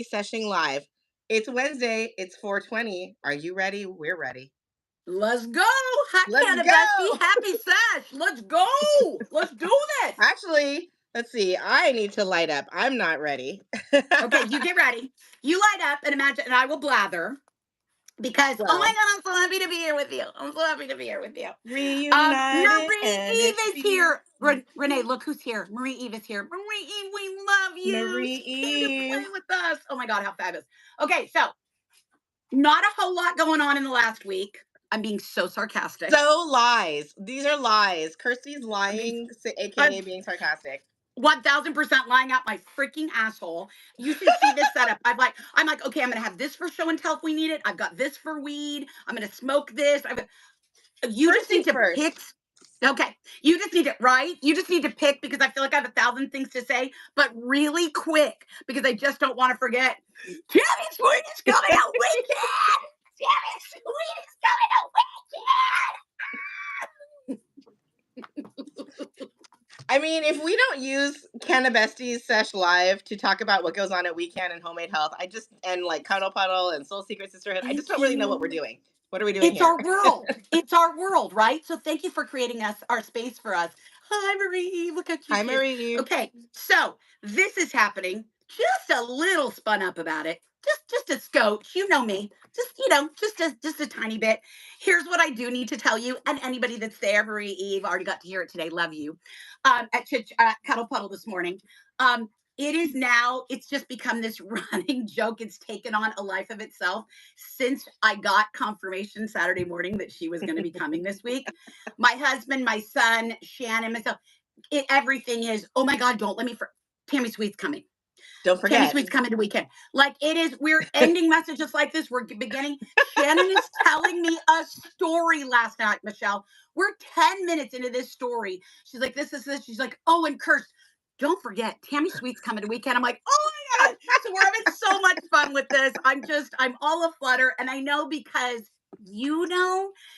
Session live. It's Wednesday. It's 4:20. Are you ready? We're ready. Let's go. Hot Let's Canna Bestie. go. Happy sesh. Let's go. Let's do this. Actually, let's see. I need to light up. I'm not ready. Okay, you get ready. You light up and imagine, and I will blather because, oh my Well, God, I'm so happy to be here with you. I'm so happy to be here with you. reunited Marie and Eve it is feels here. Renee, look who's here. Marie Eve is here. Marie Eve, we love you. Marie She came to play Eve. with us. Oh my God, how fabulous. Okay, so not a whole lot going on in the last week. I'm being so sarcastic. So lies. These are lies. Kirsty's I'm being lying, I'm aka being sarcastic. 1000% lying out my freaking asshole. You should see this setup. I'm like, okay, I'm gonna have this for show and tell if we need it. I've got this for weed. I'm gonna smoke this. You First just need things to pick. first. Okay, you just need to right. You just need to pick because I feel like I have 1,000 things to say, but really quick because I just don't want to forget. Tammi Sweet is coming out weekend. Tammi Sweet is coming out weekend. I mean, if we don't use Canna Besties Sesh Live to talk about what goes on at Weekend and Homemade Health, and like Cuddle Puddle and Soul Secret Sisterhood, I just Thank don't really know what we're you. doing. What are we doing It's here? our world. It's our world, right? So thank you for creating our space for us. Hi, Marie. Look how cute Hi, she is. Marie. Okay, so this is happening. Just a little spun up about it. Just a scotch. You know me. Just a tiny bit. Here's what I do need to tell you, and anybody that's there, Marie Eve, already got to hear it today. Love you. At Cuddle Puddle this morning. Um, it is now, it's just become this running joke. It's taken on a life of itself since I got confirmation Saturday morning that she was going to be coming this week. My husband, my son, Shannon, myself, everything is, oh my God, don't let me, Tammi Sweet's coming. Don't Tammi forget. Sweet's coming to weekend. Like it is, we're ending messages like this. We're beginning. Shannon is telling me a story last night, Michelle. We're 10 minutes into this story. She's like, this is this. She's like, oh, and Kirst, don't forget, Tammi Sweet's coming to weekend. I'm like, oh my God. So we're having so much fun with this. I'm all aflutter. And I know because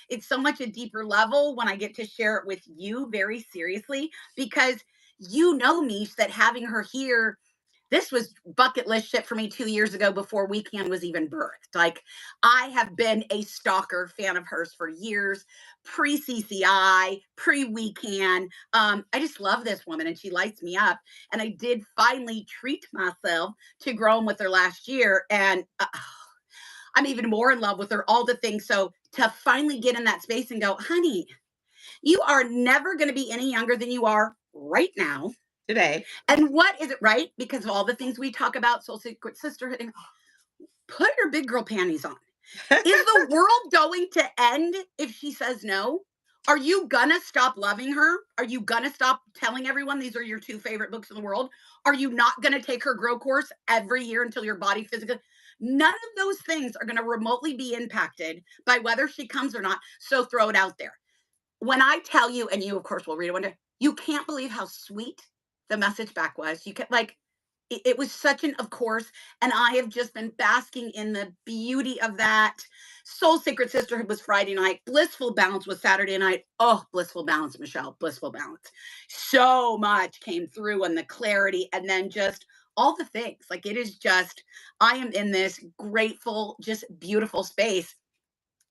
it's so much a deeper level when I get to share it with you very seriously, because Mish, that having her here, this was bucket list shit for me 2 years ago before Weekend was even birthed. Like, I have been a stalker fan of hers for years, pre CCI, pre Weekend. I just love this woman and she lights me up. And I did finally treat myself to growing with her last year. And I'm even more in love with her, all the things. So to finally get in that space and go, honey, you are never going to be any younger than you are right now. Today. And what is it, right? Because of all the things we talk about, soul secret sisterhood, and put your big girl panties on. Is the world going to end if she says no? Are you gonna stop loving her? Are you gonna stop telling everyone these are your two favorite books in the world? Are you not gonna take her grow course every year until your body physically? None of those things are gonna remotely be impacted by whether she comes or not. So throw it out there. When I tell you, and you of course will read it one day, you can't believe how sweet the message back was. You can like it was such an of course, and I have just been basking in the beauty of that. Soul Sacred Sisterhood was Friday night. Blissful Balance was Saturday night. Oh, Blissful Balance, Michelle. Blissful Balance. So much came through and the clarity, and then just all the things. Like it is just, I am in this grateful, just beautiful space.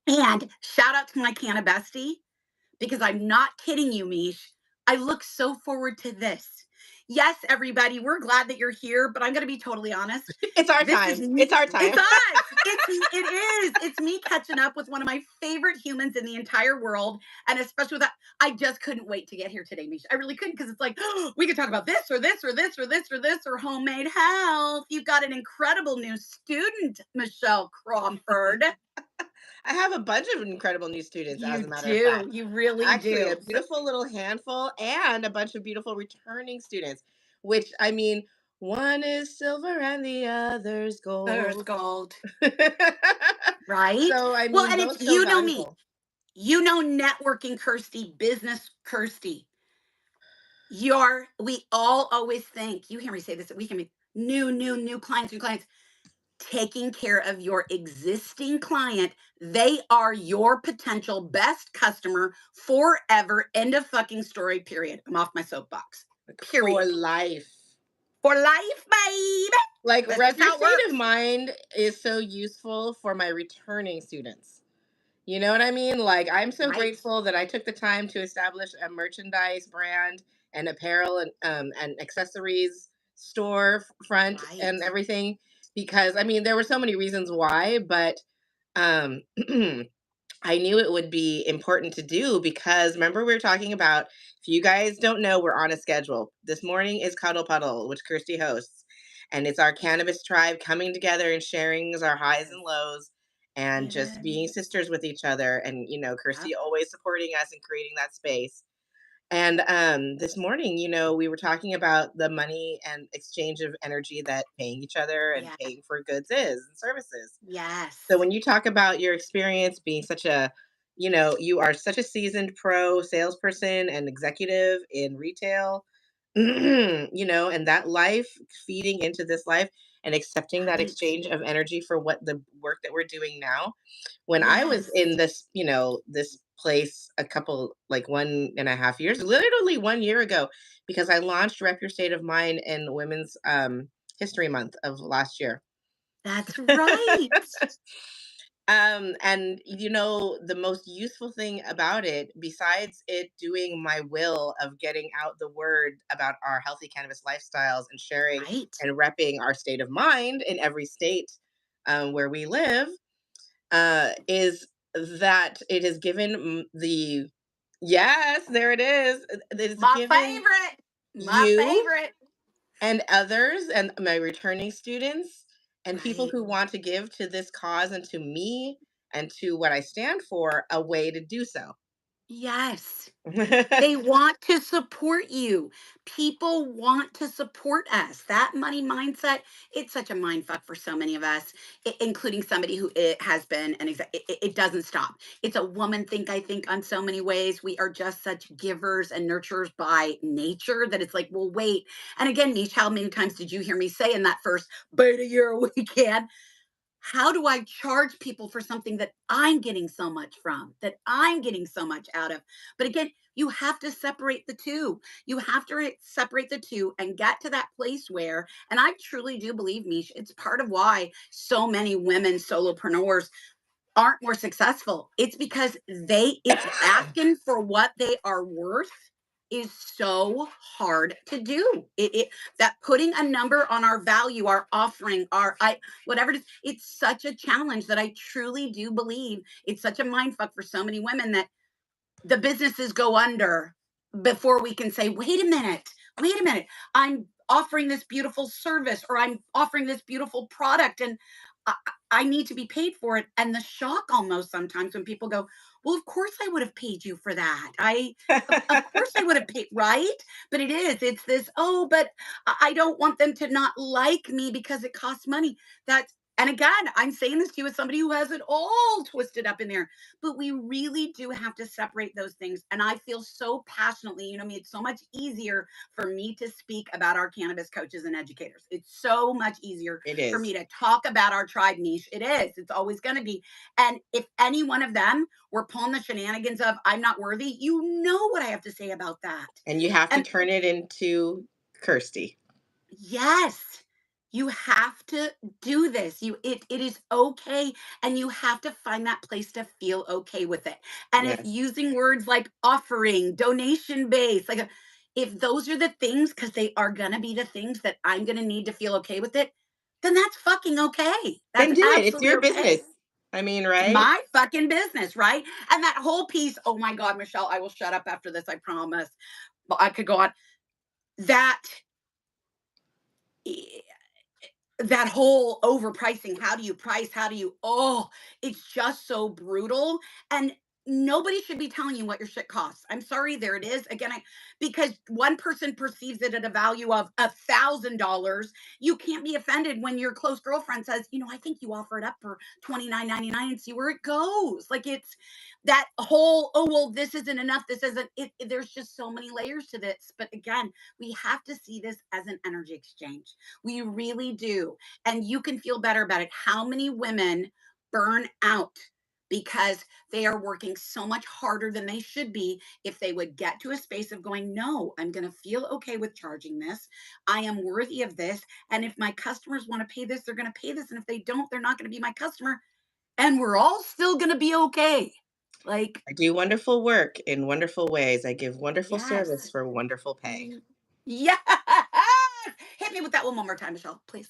And shout out to my Canna bestie, because I'm not kidding you, Mish. I look so forward to this. Yes, everybody, we're glad that you're here, but I'm going to be totally honest. It's our This time. is me. It's our time. It's us. It is. It's me catching up with one of my favorite humans in the entire world, and especially with that, I just couldn't wait to get here today, Misha. I really couldn't, because it's like, oh, we could talk about this or this or this or this or this or homemade health. You've got an incredible new student, Michelle Crawford. I have a bunch of incredible new students, as You a matter of do. fact. You really Actually, do. a beautiful little handful and a bunch of beautiful returning students, which I mean, one is silver and the other's Earth gold. gold. Right? So, I Well, mean, and both it's, so me. valuable. Networking Kirsty, business Kirsty. We all always think, you hear me say this, we can be new clients, taking care of your existing client. They are your potential best customer forever. End of fucking story, period. I'm off my soapbox. For Period. life. For life, baby. Like, That's Rep just Your how it State of works. Mind is so useful for my returning students. You know what I mean? Like, I'm so Right. grateful that I took the time to establish a merchandise brand and apparel and accessories store front Right. and everything, because I mean there were so many reasons why, but um I knew it would be important to do because remember we were talking about, if you guys don't know, we're on a schedule. This morning is Cuddle Puddle, which Kirsty hosts. And it's our cannabis tribe coming together and sharing our highs Yes. and lows and just being Yes. sisters with each other. And, Yep. Kirsty always supporting us and creating that space. And this morning, we were talking about the money and exchange of energy that paying each other and Yeah. paying for goods is and services. So Yes. when you talk about your experience being you are such a seasoned pro salesperson and executive in retail, and that life feeding into this life and accepting that Right. exchange of energy for what the work that we're doing now. When I was Yes. in this place a couple, like 1.5 years, literally 1 year ago, because I launched Rep Your State of Mind in Women's History Month of last year. That's right. And the most useful thing about it, besides it doing my will of getting out the word about our healthy cannabis lifestyles and sharing Right. and repping our state of mind in every state where we live, is that it has given the yes, there it is. It's My given favorite. My you favorite. and others and my returning students and people Right. who want to give to this cause and to me and to what I stand for a way to do so. Yes. They want to support you. People want to support us. That money mindset, it's such a mind fuck for so many of us, including somebody who it has been an it doesn't stop. It's a woman think, I think, on so many ways. We are just such givers and nurturers by nature that it's like, well, wait. And again, Niche, how many times did you hear me say in that first beta year weekend? How do I charge people for something that I'm getting so much from, that I'm getting so much out of? But again, you have to separate the two. You have to separate the two and get to that place where, and I truly do believe, Mish, it's part of why so many women solopreneurs aren't more successful. It's because it's asking for what they are worth is so hard to do. That putting a number on our value, our offering, our I whatever it is, it's such a challenge that I truly do believe it's such a mind fuck for so many women that the businesses go under before we can say, wait a minute, I'm offering this beautiful service or I'm offering this beautiful product and I, I need to be paid for it. And the shock almost sometimes when people go, well, of course I would have paid you for that. Of course I would have paid, right? But it's this, oh, but I don't want them to not like me because it costs money. That's, and again, I'm saying this to you as somebody who has it all twisted up in there, but we really do have to separate those things. And I feel so passionately, you know me, it's so much easier for me to speak about our cannabis coaches and educators. It's so much easier It for me is. to talk about our tribe niche. It is. It's always going to be. And if any one of them were pulling the shenanigans of I'm not worthy, you know what I have to say about that. And you have to And turn it into Kirsty. yes, you have to do this. It is okay, and you have to find that place to feel okay with it. And if Yes. using words like offering, donation based, like if those are the things, because they are gonna be the things that I'm gonna need to feel okay with it, then that's fucking okay. Then That's do it. It's absolutely your business. okay. I mean, It's right? my fucking business, right? And that whole piece, oh my God, Michelle, I will shut up after this, I promise. But I could go on. That that whole overpricing, how do you price, how do you, oh, it's just so brutal. And nobody should be telling you what your shit costs. I'm sorry, there it is again. Because one person perceives it at a value of $1,000, you can't be offended when your close girlfriend says, I think you offer it up for $29.99 and see where it goes. Like it's that whole, oh well, this isn't enough, this isn't it, there's just so many layers to this. But again, we have to see this as an energy exchange. We really do. And you can feel better about it. How many women burn out because they are working so much harder than they should be if they would get to a space of going, no, I'm going to feel okay with charging this. I am worthy of this. And if my customers want to pay this, they're going to pay this. And if they don't, they're not going to be my customer. And we're all still going to be okay. Like, I do wonderful work in wonderful ways. I give wonderful yes. service for wonderful pay. Y- Yes. Hit me with that one more time, Michelle, please.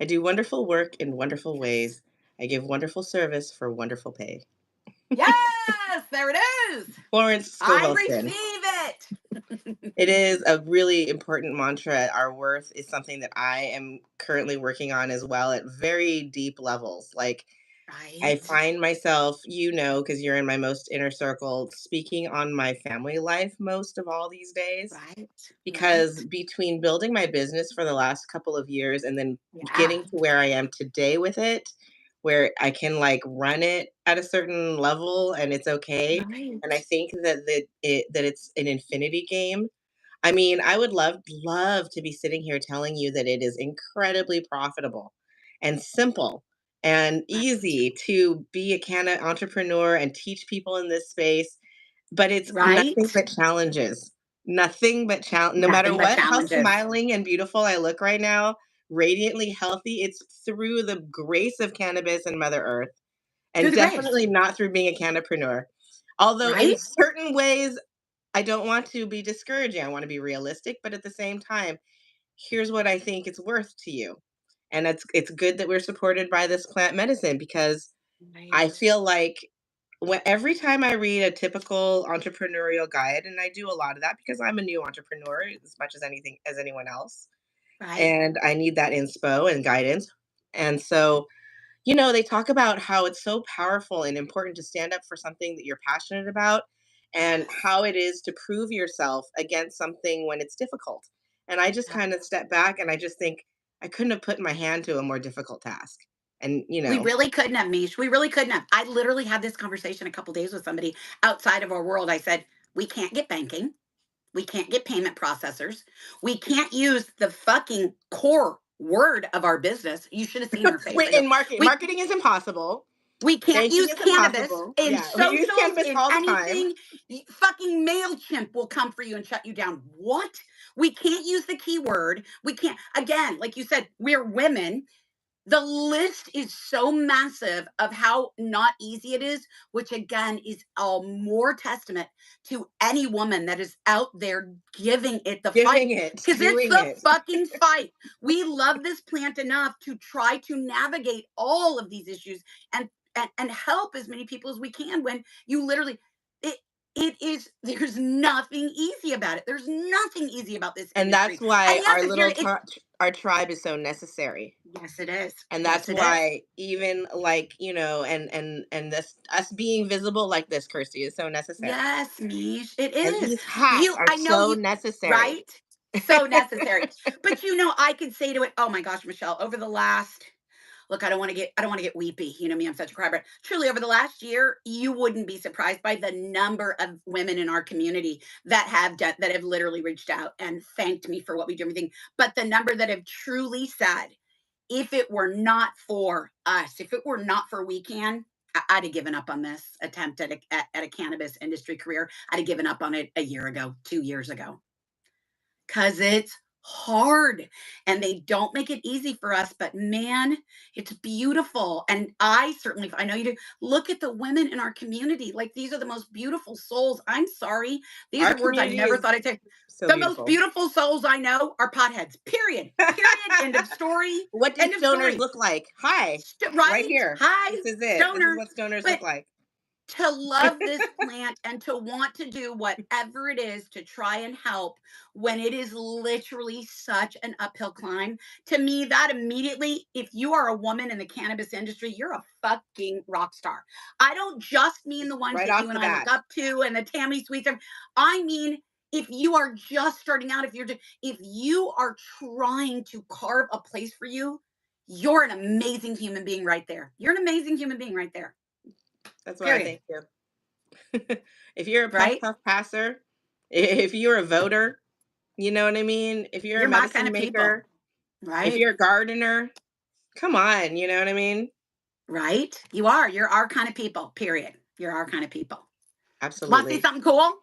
I do wonderful work in wonderful Yes. ways. I give wonderful service for wonderful pay. Yes. There it is. Florence I Scovelson. receive it. It is a really important mantra. Our worth is something that I am currently working on as well at very deep levels. Like, I Right. find myself, because you're in my most inner circle, speaking on my family life most of all these days. Right. Because Right. between building my business for the last couple of years and then Yeah. getting to where I am today with it, where I can like run it at a certain level and it's okay. And I Right. think that it's an infinity game. I mean, I would love to be sitting here telling you that it is incredibly profitable and simple and Right. easy to be a Canna entrepreneur and teach people in this space, but it's nothing Right. but challenges. Nothing but challenge. No matter Nothing but what, how challenges. smiling and beautiful I look right now, radiantly healthy, it's through the grace of cannabis and Mother Earth, Through and the grace. definitely not through being a cannapreneur. Although in Right. certain ways I don't want to be discouraging. I want to be realistic, but at the same time, here's what I think it's worth to you. And it's good that we're supported by this plant medicine because I Right. feel like every time I read a typical entrepreneurial guide, and I do a lot of that because I'm a new entrepreneur as much as anything as anyone else, Right. and I need that inspo and guidance. And so they talk about how it's so powerful and important to stand up for something that you're passionate about and Yes. how it is to prove yourself against something when it's difficult. And I just Yep. kind of step back and I just think I couldn't have put my hand to a more difficult task. And, We really couldn't have, Mish. We really couldn't have. I literally had this conversation a couple days with somebody outside of our world. I said, we can't get banking. We can't get payment processors. We can't use the fucking core word of our business. You should have seen her face. wait, I go, and marketing. we Marketing is impossible. we can't Banking use is cannabis impossible. in Yeah, we use socials, cannabis in all the time. anything. Fucking MailChimp will come for you and shut you down. What? We can't use the keyword. We can't, again, like you said, we're women. The list is so massive of how not easy it is, which again is all more testament to any woman that is out there giving it the fight. Giving it, Because it's doing the it. fucking fight. We love this plant enough to try to navigate all of these issues and help as many people as we can when you literally it it is there's nothing easy about it. There's nothing easy about this And that's industry. And why yes, if you're it's our tribe is so necessary. yes, it is. And Yes, that's it is. why even like and this us being visible like this, Kirsty, is so necessary. Yes, Mish, it And is. these hats You are I know so you necessary. right? So necessary. But I can say to it, oh my gosh, Michelle, over the last look, I don't want to get weepy. You know me, I'm such a cry, but truly over the last year, you wouldn't be surprised by the number of women in our community that have literally reached out and thanked me for what we do, everything. But the number that have truly said, if it were not for us, if it were not for We Can, I'd have given up on this attempt at a cannabis industry career. I'd have given up on it a year ago, 2 years ago, because it's hard and they don't make it easy for us. But man, it's beautiful. And I know you do. Look at the women in our community. Like these are the most beautiful souls. I'm sorry. These Our are words I community never is thought I'd say. so The most beautiful. beautiful souls I know are potheads. Period. Period. End of story. What do End of stoners story. look like? Hi, right Right? here. Hi, This is it. This is stoner. what stoners look But like. to love this plant and to want to do whatever it is to try and help when it is literally such an uphill climb, to me, that immediately, if you are a woman in the cannabis industry, you're a fucking rock star. I don't just mean the ones Right that you off and the I look bat. up to and the Tammy Sweets. I mean, if you are just starting out, if you are trying to carve a place for you, you're an amazing human being right there. You're an amazing human being right there. That's why I Period. thank you. If you're a puff Right? puff passer, if you're a voter, you know what I mean? If you're a You're my kind medicine of people, maker, if right? you're a gardener, come on, you know what I mean? Right? You are. You're our kind of people, period. You're our kind of people. Want to see Absolutely. something cool? Want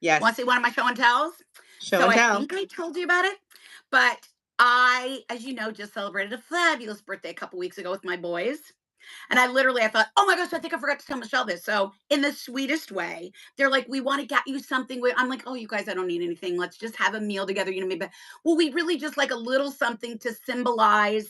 to Yes. see one of my show and tells? Show So and I tell. think I told you about it, but I, as you know, just celebrated a fabulous birthday a couple weeks ago with my boys. And I thought, oh my gosh, I think I forgot to tell Michelle this. So, in the sweetest way, they're like, we want to get you something. I'm like, oh, you guys, I don't need anything. Let's just have a meal together. You know, maybe, well, we really just like a little something to symbolize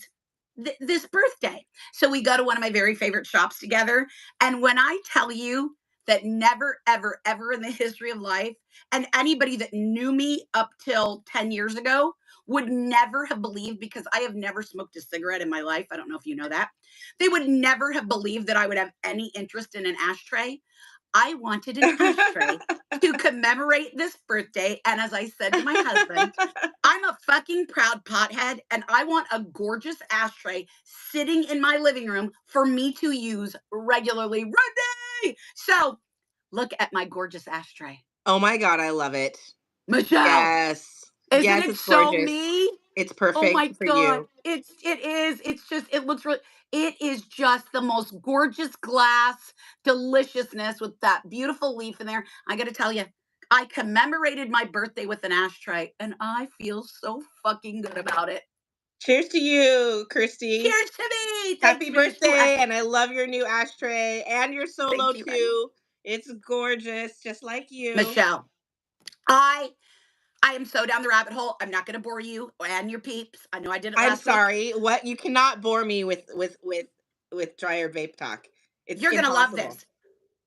this birthday. So, we go to one of my very favorite shops together. And when I tell you that never, ever, ever in the history of life, and anybody that knew me up till 10 years ago would never have believed, because I have never smoked a cigarette in my life. I don't know if you know that. They would never have believed that I would have any interest in an ashtray. I wanted an ashtray to commemorate this birthday. And as I said to my husband, I'm a fucking proud pothead and I want a gorgeous ashtray sitting in my living room for me to use regularly. Ready? So look at my gorgeous ashtray. Oh my God, I love it. Michelle, Yes. isn't Yes, it it's so gorgeous. me? It's Oh my perfect for god. you. It's just it looks really it is just the most gorgeous glass deliciousness with that beautiful leaf in there. I got to tell you, I commemorated my birthday with an ashtray and I feel so fucking good about it. Cheers to you, Christy. Cheers to me. Thanks, Happy Mish. Ooh, birthday, and I love your new ashtray and your thank solo you, honey. too. It's gorgeous, just like you. Michelle, I I am so down the rabbit hole. I'm not going to bore you and your peeps. I know I did it I'm last week. sorry. What? You cannot bore me with dryer vape talk. It's You're going to love impossible. this.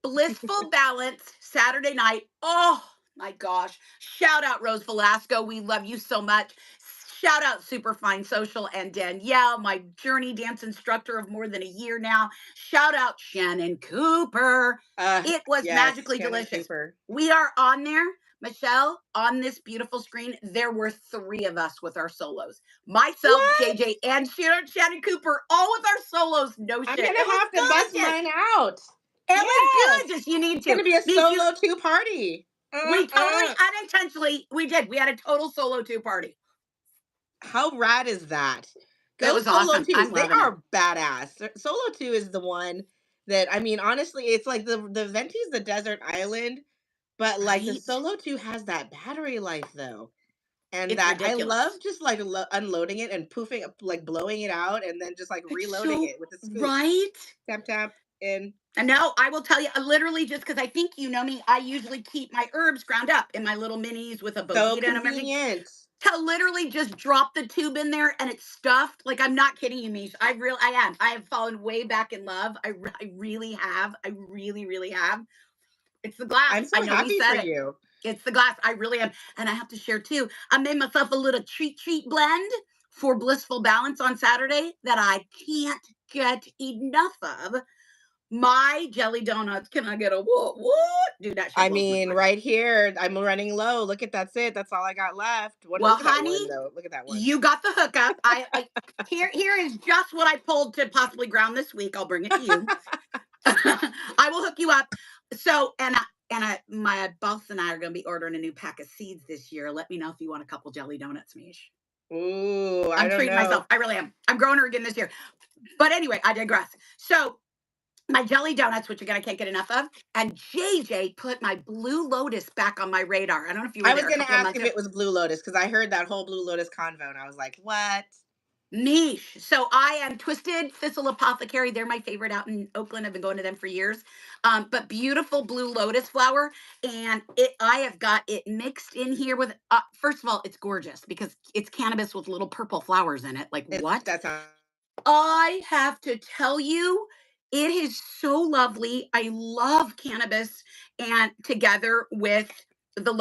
Blissful Balance Saturday night. Oh my gosh. Shout out Rose Velasco. We love you so much. Shout out Superfine Social and Danielle, my journey dance instructor of more than a year now. Shout out Shannon Cooper. It was Yes, magically Shannon delicious. Cooper. We are on there. Michelle, on this beautiful screen, there were three of us with our solos. Myself, What? JJ, and Shannon Cooper, all with our solos. No I'm shit. It gonna was have to bust delicious. mine out. It was Yes, good. Just you need it's to. gonna be a Means you solo two party. we totally unintentionally we did. We had a total solo two party. How rad is that? It Go was solo awesome. twos. I'm They loving it. are badass. Solo two is the one that, I mean, honestly, it's like the Venti's the desert island, but like the Right? solo two has that battery life though. And It's that I love ridiculous. just like unloading it and poofing up, like blowing it out and then just like It's reloading so it with a scoop. right. Tap tap in. And now I will tell you, literally, just because I think you know me, I usually keep my herbs ground up in my little minis with a So botita and everything. convenient. To literally just drop the tube in there and it's stuffed. Like I'm not kidding you, Mish. I am. I have fallen way back in love. I really have. I really, really have. It's the glass. I'm I so know we happy for said it. you. It's the glass. I really am. And I have to share too. I made myself a little treat blend for Blissful Balance on Saturday that I can't get enough of. My jelly donuts. Can I get a what? Dude, that shit I blows my mean, mind. right here, I'm running low. Look at that's it. That's all I got left. One, Well, look at that honey, one though. Look at that one. you got the hookup. Here is just what I pulled to possibly ground this week. I'll bring it to you. I will hook you up. So, my boss and I are going to be ordering a new pack of seeds this year. Let me know if you want a couple jelly donuts, Mish. Ooh, I I'm don't treating myself. know. I really am. I'm growing her again this year. But anyway, I digress. So, my jelly donuts, which again I can't get enough of, and JJ put my Blue Lotus back on my radar. I don't know if you were I was there a gonna couple of ask months if ago. it was Blue Lotus because I heard that whole Blue Lotus convo and I was like, what? Niche. So I am Twisted Thistle Apothecary. They're my favorite out in Oakland. I've been going to them for years. But beautiful blue lotus flower, and I have got it mixed in here with. First of all, it's gorgeous because it's cannabis with little purple flowers in it. Like It's what? that sounds. I have to tell you, it is so lovely. I love cannabis, and together with the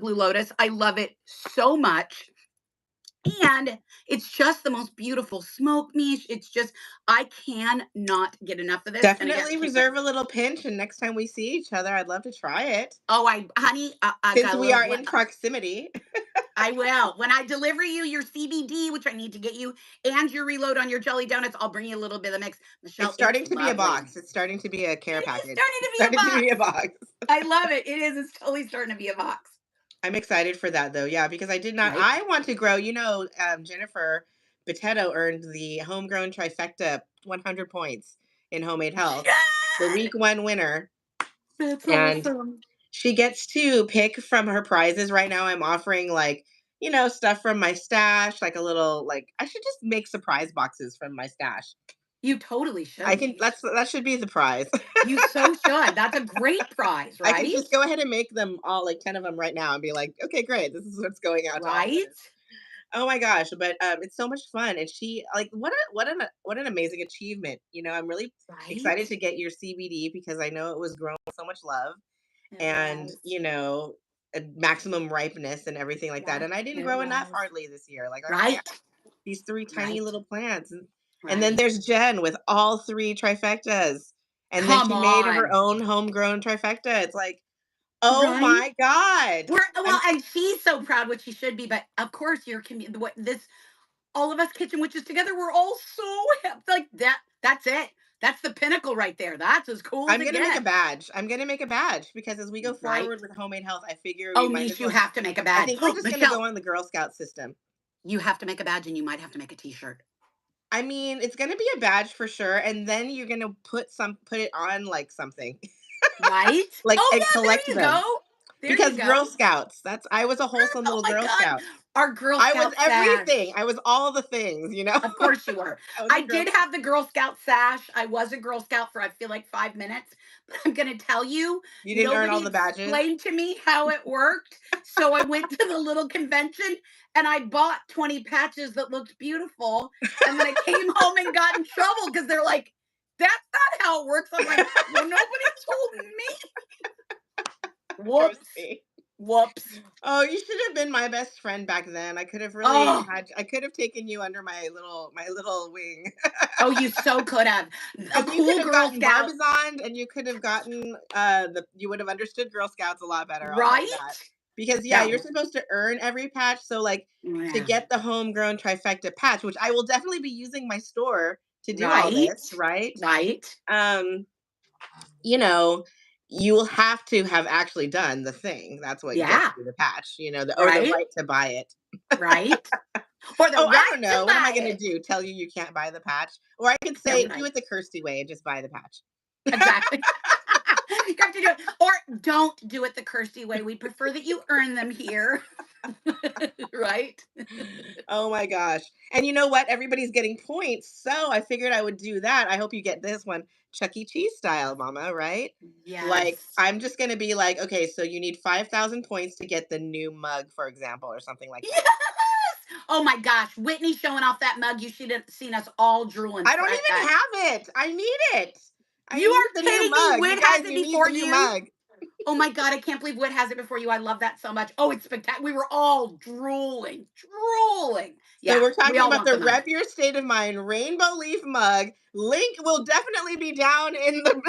blue lotus, I love it so much. And it's just the most beautiful smoke meat. It's just, I cannot get enough of this. And again, Definitely keep it. reserve a little pinch, and next time we see each other, I'd love to try it Oh, honey, I since got a we little, are in proximity. I will. When I deliver you your CBD, which I need to get you, and your reload on your jelly donuts, I'll bring you a little bit of mix. It's Michelle, it's starting to be a lovely. box. It's starting to be a care It is package. starting to It's be a starting to be a box. box. I love it. It is. It's totally starting to be a box. I'm excited for that though. Yeah, because I did not. Right? I want to grow. Jennifer Botetto earned the homegrown trifecta 100 points in homemade health, the Yes! week one winner. That's And awesome. she gets to pick from her prizes. Right now, I'm offering like, stuff from my stash, like a little, like, I should just make surprise boxes from my stash. You totally I should. can, that should be the prize. You so should. That's a great prize, I can right? just go ahead and make them all, like 10 of them right now, and be like, okay, great. This is what's going out to all the Right? winners. Oh my gosh, but it's so much fun, and she like what an amazing achievement. I'm really Right? excited to get your CBD because I know it was grown with so much love It and was. a maximum ripeness and everything like that. Yes, And I didn't it grow enough was. hardly this year. Like, okay, I Right? have these three tiny Right? little plants, and then Right? there's Jen with all three trifectas, and then Come she made her on. own homegrown trifecta. It's like, oh Right? my god, Well, I'm and she's so proud, what she should be, but of course your community, what this, all of us kitchen witches together, we're all so like that. That's it. That's the pinnacle right there. That's as cool as I'm it gonna make a gets. badge. I'm gonna make a badge because as we go Right? forward with homemade health, I figure we Oh, might as niche, you well just. have to make a I badge. think we're just gonna go Michelle, on the Girl Scout system. you have to make a badge and you might have to make a t-shirt. I mean, it's gonna be a badge for sure, and then you're gonna put it on like something, Right? like Oh and yeah, there collect you them go. There you because Girl go. Scouts. I was a wholesome Oh little my Girl God. Scout. Our Girl I was Scout everything. sash. I was all the things. Of course you were. I was a I Girl did have the Girl Scout sash. I was a Girl Scout for I feel like 5 minutes. But I'm going to tell you, You didn't earn all nobody the badges. explained to me how it worked. So I went to the little convention and I bought 20 patches that looked beautiful. And then I came home and got in trouble because they're like, that's not how it works. I'm like, well, nobody told me. Whoops. Roasty. Whoops. Oh, you should have been my best friend back then. Oh, I could have taken you under my little wing. oh, you so could have. A Because you could cool have Girl gotten Scout, Barbizoned and you could have gotten you would have understood Girl Scouts a lot better, I'll tell you right? that. Because yeah, you're No. supposed to earn every patch. So like to Yeah. get the homegrown trifecta patch, which I will definitely be using my store to do all Right. this, right? Right. Um, you know, you will have to have actually done the thing. That's what gets Yeah. you the patch, or the Right. right to buy it. Right. Or the Oh, I right don't to know. What am I buy going to it. do? Tell you you can't buy the patch? Or I could Yeah, say, do right. it the Kirsty way and just buy the patch. Exactly. You have to do it. Or don't do it the Kirsty way. We prefer that you earn them here. Right? Oh my gosh. And you know what? Everybody's getting points. So I figured I would do that. I hope you get this one, Chuck E. Cheese style, mama, right? Like, Yes. I'm just going to be like, okay, so you need 5,000 points to get the new mug, for example, or something like that. Yes. Oh my gosh. Whitney showing off that mug. You should have seen us all drooling. I don't even have it. I need it. I You need are the new kidding me. mug. You Whit has guys, it you need before the new you. mug. Oh my God, I can't believe Whit has it before you. I love that so much. Oh, it's spectacular. We were all drooling, drooling. So Yeah, we're we talking all about want the the mug. Rep Your State of Mind rainbow leaf mug. Link will definitely be down in the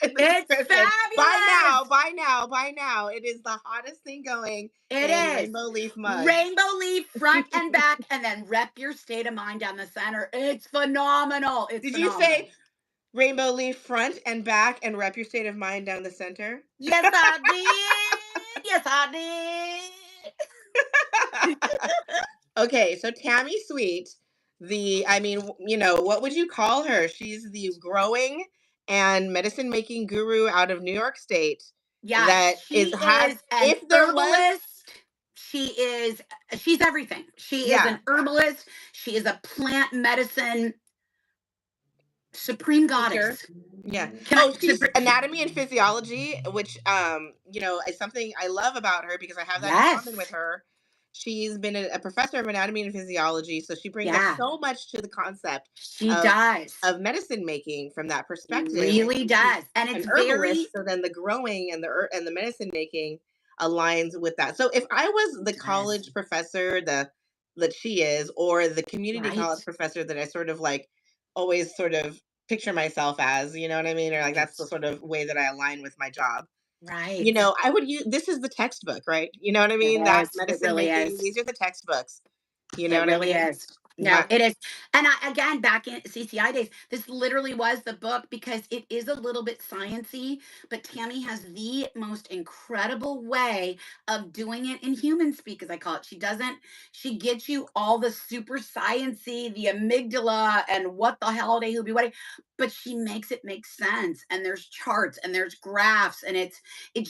It's description. Buy now, fabulous. buy now, buy now. It is the hottest thing going It in is. rainbow leaf mugs. Rainbow leaf front and back, and then rep your state of mind down the center. It's phenomenal. It's Did you say phenomenal. rainbow leaf front and back and Rep Your State of Mind down the center? Yes, I did. Yes, I did. Okay, so Tammy Sweet, what would you call her? She's the growing and medicine making guru out of New York State Yes, that is she has is an if there was herbalist. She is she's everything. She is yeah, an herbalist. She is a plant medicine supreme teacher. goddess. Yeah. Can I Oh, she's anatomy and physiology, which is something I love about her because I have that in common with Yes. her. She's been a professor of anatomy and physiology, so she brings us Yeah, so much to the concept she of does. medicine making from that perspective. And Really since she's does. And an it's very herbalist, so then the growing and the medicine making aligns with that. So if I was the it does. college professor that she is, or the community Right. college professor that I sort of like always sort of picture myself as, you know what I mean? Or like Right. that's the sort of way that I align with my job. Right. I would use this is the textbook, right? You know what I It mean? That is. It medicine really making, is. these are the textbooks. You know It what I really mean? is. No, it is. And I, again, back in CCI days, this literally was the book because it is a little bit sciency, but Tammy has the most incredible way of doing it in human speak, as I call it. She gets you all the super sciency, the amygdala, and what the holiday who be wedding, but she makes it make sense. And there's charts and there's graphs, and it's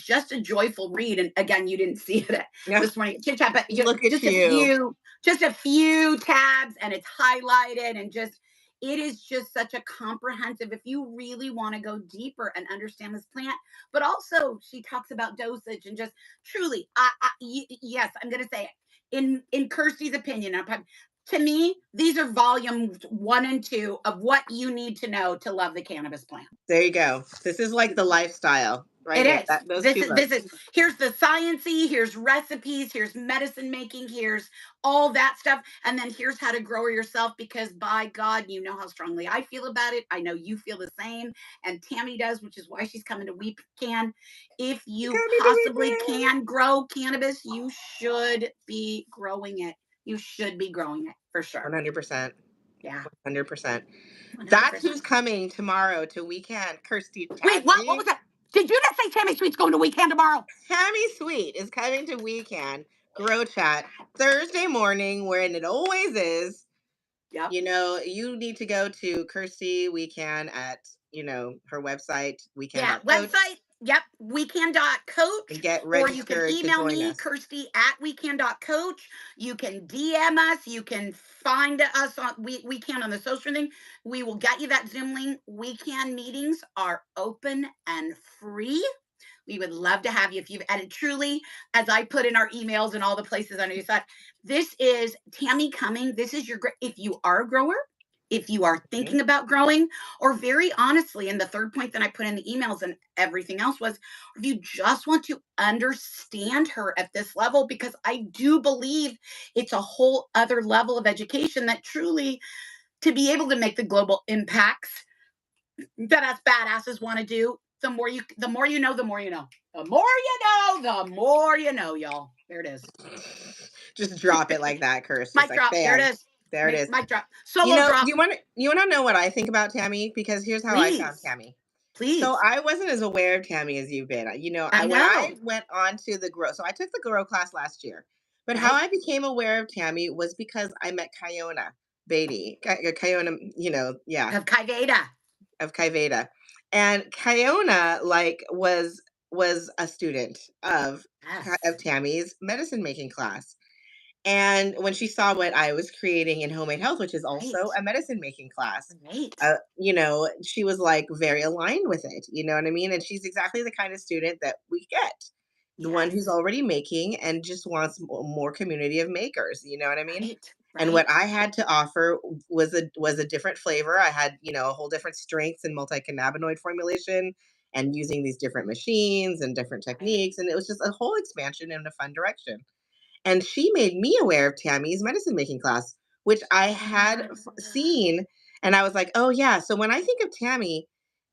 just a joyful read. And again, you didn't see it Yeah. this morning, chit chat, but Look at just a you. few tabs and it's highlighted and just it is just such a comprehensive if you really want to go deeper and understand this plant, but also she talks about dosage and just truly yes, I'm going to say it in Kirsty's opinion, to me these are volumes 1 and 2 of what you need to know to love the cannabis plant. There you go. This is like the lifestyle right It there. is. Those This two is this books. is here's the sciency, here's recipes, here's medicine making, here's all that stuff, and then here's how to grow it yourself. Because by God, you know how strongly I feel about it. I know you feel the same, and Tammy does, which is why she's coming to We Can. If you Coming to possibly weekend. can grow cannabis, you should be growing it. You should be growing it for sure. 100%. Yeah, 100%. That's 100%. who's coming tomorrow to Weekend. Kirsty Wait, what was Tammy. that? Did you just say Tammy Sweet's going to Weekend tomorrow? Tammy Sweet is coming to Weekend Grow Chat Thursday morning, when it always is. Yep. You need to go to Kirsty Weekend at, her website, Yeah, weekend.coach, website. Yep, and weekend.coach, get or you can registered to email join me, us. Kirsty at weekend.coach. You can DM us. You can find us on Weekend on the social thing. We will get you that Zoom link. Weekend meetings are open and free. We would love to have you if you've added truly, as I put in our emails and all the places on your site. This is Tammy coming. This is if you are a grower, if you are Mhm. thinking about growing, or very honestly, and the third point that I put in the emails and everything else was, if you just want to understand her at this level, because I do believe it's a whole other level of education that truly to be able to make the global impacts that us badasses want to do. The more you know, the more you know. The more you know, the more you know, y'all. There it is. Just drop it like that, Curse. Just Mic like drop. There it bam. is. There it is. Mic drop. Solo drop. You want to know what I think about Tammy? Because here's how I found Please. Tammy. So Please. I wasn't as aware of Tammy as you've been. I When I know. went on to the grow, so I took the grow class last year. But how Right? I became aware of Tammy was because I met Kiona Beatty. Kiona, yeah, Of Kiveda. of Kiveda. And Kiona was a student of Yes. Tammy's medicine making class. And when she saw what I was creating in homemade health, which is also Right. a medicine making class, Right. she was like very aligned with it. You know what I mean? And she's exactly the kind of student that we get, the one who's Yes. already making and just wants more community of makers. You know what I mean? Right. And what Right. I had to offer was a different flavor. I had a whole different strengths and multi cannabinoid formulation, and using these different machines and different Right. techniques, and it was just a whole expansion in a fun direction. And she made me aware of Tammy's medicine making class, which I had seen. And I was like, oh, yeah. So when I think of Tammy,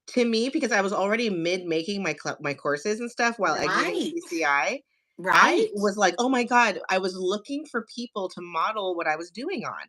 to me, because I was already mid making my courses and stuff while exiting Right. CCI Right. was like, oh my God, I was looking for people to model what I was doing on.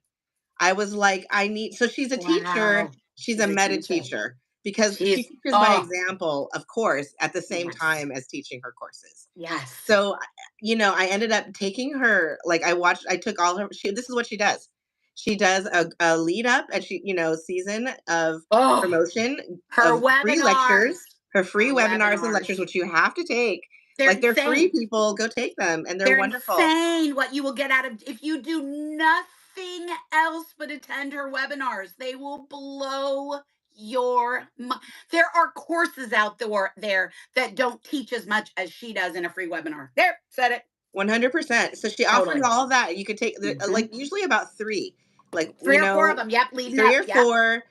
I was like, so she's a teacher, Wow. she's a She's a meta teacher. teacher because she She's teaches by oh example, of course, at the same yes. time as teaching her courses. Yes. So, I ended up taking her, like I took all this is what she does. She does a lead up and season of Oh, promotion her of free webinars. lectures, her free Her webinars and lectures, webinars. which you have to take. They're Like they're free, insane. people, go take them and they're They're wonderful. insane what you will get out of if you do nothing else but attend her webinars. They will blow your mind. There are courses out there that don't teach as much as she does in a free webinar. There, said it. 100%. So she offers Totally. all of that. You could take Hmm. like usually about three, like, 3 or 4 of them. Yep, leading three up. or Yep. four,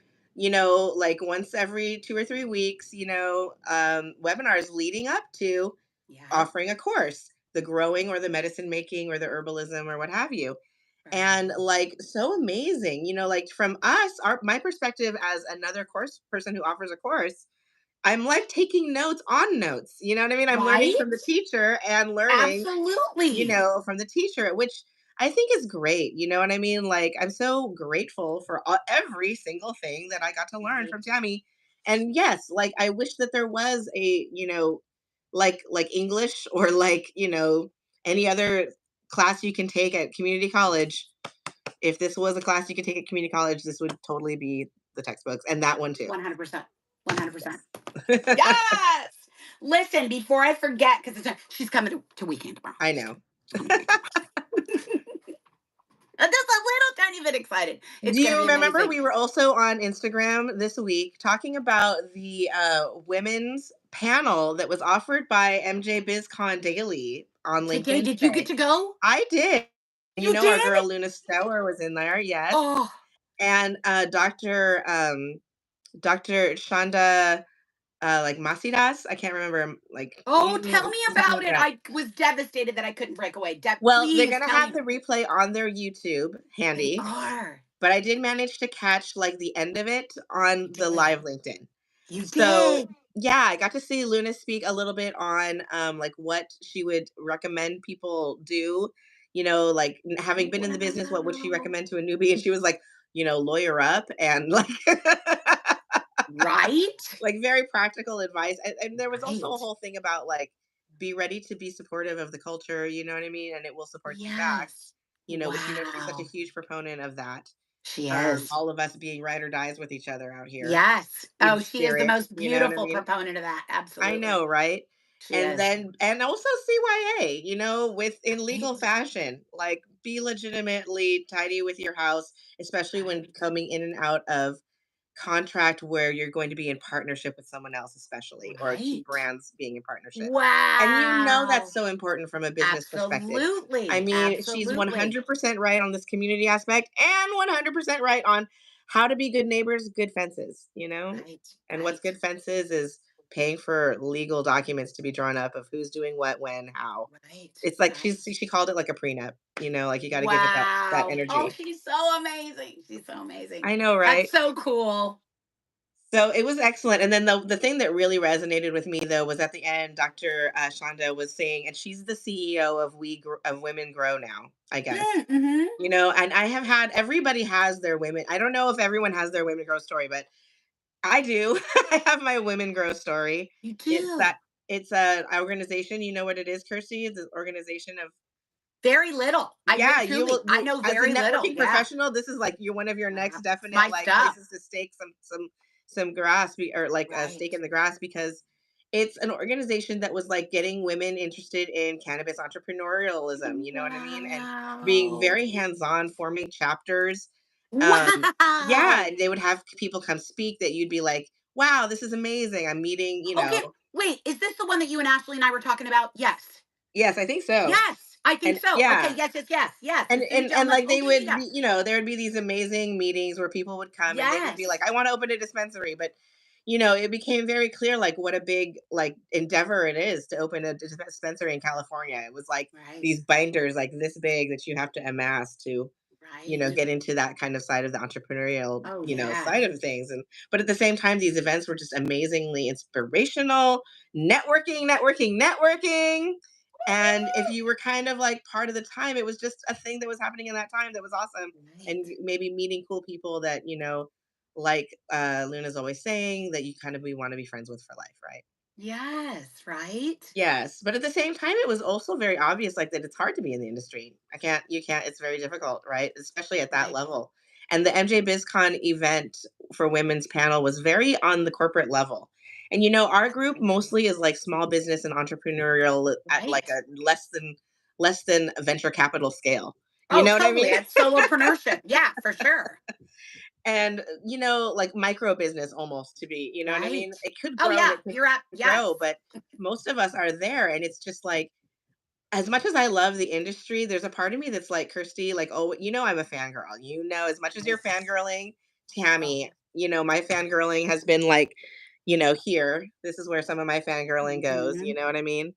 like once every 2 or 3 weeks, webinars leading up to Yep. offering a course, the growing or the medicine making or the herbalism or what have you. And Right. like so amazing, like from us, my perspective as another course person who offers a course, I'm like taking notes on notes. You know what I mean? I'm learning Right? from the teacher and learning Absolutely. from the teacher, which I think is great. You know what I mean? Like, I'm so grateful for every single thing that I got to learn Right. from Tammy. And yes, like I wish that there was a, like English or like, any other class you can take at community college. If this was a class you could take at community college, this would totally be the textbooks and that one too. 100%. 100%. Yes. Yes. Listen, before I forget, because she's coming to weekend tomorrow. I know. She's coming to weekend tomorrow. I'm just a little tiny bit excited. It's Do going to you be remember amazing. we were also on Instagram this week talking about the women's panel that was offered by MJBizCon Daily on Today, LinkedIn did you get today? to go? I did. You Our did? girl Luna Stower was in there, yes. Oh, And Dr. Shonda like Masidas. I can't remember like oh, tell me something about like it. that. I was devastated that I couldn't break away. Well, they're Please gonna tell have me. the replay on their YouTube They handy, are. but I did manage to catch like the end of it You on the did. live LinkedIn. You So did. yeah, I got to see Luna speak a little bit on like what she would recommend people do. Like having been in the business, what would she Wow. recommend to a newbie? And she was like, lawyer up and like Right? like very practical advice. And there was also a Right. whole thing about like be ready to be supportive of the culture, you know what I mean? And it will support you back, Yes. which she's such a Wow. huge proponent of that. She is. All of us being ride or dies with each other out here Yes. in Oh, she is the spirit, most you know what I beautiful mean? proponent of that. I Absolutely. know, right? She And is. then and also CYA, with in legal Right. fashion, like be legitimately tidy with your house, especially when Right. coming in and out of contract where you're going to be in partnership with someone else, especially, or two Right. brands being in partnership. And that's Wow. so important from a business perspective. I Absolutely. mean, she's Absolutely. 100% right on this community aspect and 100% right on how to be good neighbors, good fences. Right. And what's Right. good fences is paying for legal documents to be drawn up of who's doing what, when, how. Right. It's like Right. she called it like a prenup, like you got to give it that Wow. Oh, energy. she's so amazing. She's so amazing. I know, That's right? so cool. So it was excellent. And then the thing that really resonated with me though was at the end, Dr. Shonda was saying, and she's the CEO of of Women Grow now, I guess. Mm-hmm. And I have had everybody has their women. I don't know if everyone has their Women Grow story, but I do. I have my Women Grow story. You It's do. that it's a organization. You know what it is, Kirsty? It's an organization of Very little. yeah, you will Truly, I you know as a very little. networking Yeah. professional, this is like you're one of your next It's definite my like stuff. places to stake some grass or like a stake Right. in the grass because it's an organization that was like getting women interested in cannabis entrepreneurialism, you know what I mean? And being Wow. very hands-on, forming chapters. Yeah, Wow. and they would have people come speak that you'd be like, wow, this is amazing. I'm meeting, Okay. Wait, is this the one that you and Ashley and I were talking about? Yes. yes, I think so. Yes. I think And so. Okay. yeah, Yes. Yes. Yes. Yes. and The three and gentlemen. like they Okay. Yeah. would Yeah. be, there would be these amazing meetings where people would come and they would be like, Yes. I want to open a dispensary, but it became very clear like what a big like endeavor it is to open a dispensary in California. It was like Right. these binders like this big that you have to amass to Right. get into that kind of side of the entrepreneurial, Oh yeah. side of things. And but at the same time, these events were just amazingly inspirational, networking. And if you were kind of like part of the time, it was just a thing that was happening in that time that was awesome. And Right. maybe meeting cool people that, like Luna's always saying, that you kind of we want to be friends with for life, right? Yes. Right. Yes, but at the same time, it was also very obvious, like, that it's hard to be in the industry. You can't, it's very difficult, right? Especially at that Right. level. And the MJ BizCon event for women's panel was very on the corporate level. And our group mostly is like small business and entrepreneurial at like Right. a less than venture capital scale. You Oh, know what I totally. mean? It's solopreneurship. Yeah, for sure. And like micro business almost to be, you know what I Right. mean? It could Oh grow and yeah. it could You're at yes. grow, but most of us are there and it's just like as much as I love the industry, there's a part of me that's like, Kirsty, like, oh, I'm a fangirl. As much as you're Right. fangirling, Oh. Tammy, my fangirling has been like, here, this is where some of my fangirling goes. You Mhm. know what I mean?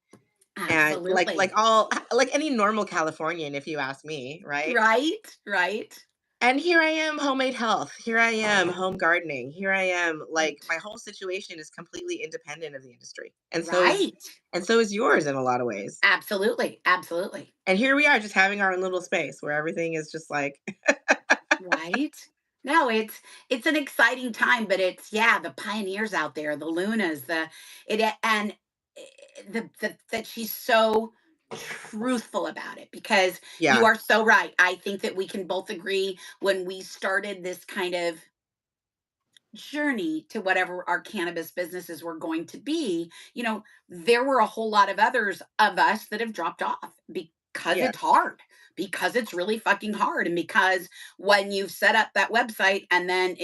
And like Absolutely. all like any normal Californian, if you ask me, right? Right. Right. And here I am, homemade health. Here I am, home gardening. Here I am, like Right. my whole situation is completely independent of the industry. Right. And so is yours in a lot of ways. Absolutely. Absolutely. And here we are just having our own little space where everything is just like Right? No, it's an exciting time, but it's yeah, the pioneers out there, the Lunas, and that she's so truthful about it because you yeah, are so right. I think that we can both agree when we started this kind of journey to whatever our cannabis businesses were going to be, there were a whole lot of others of us that have dropped off because it's yes. hard, because it's really fucking hard. And because when you've set up that website and then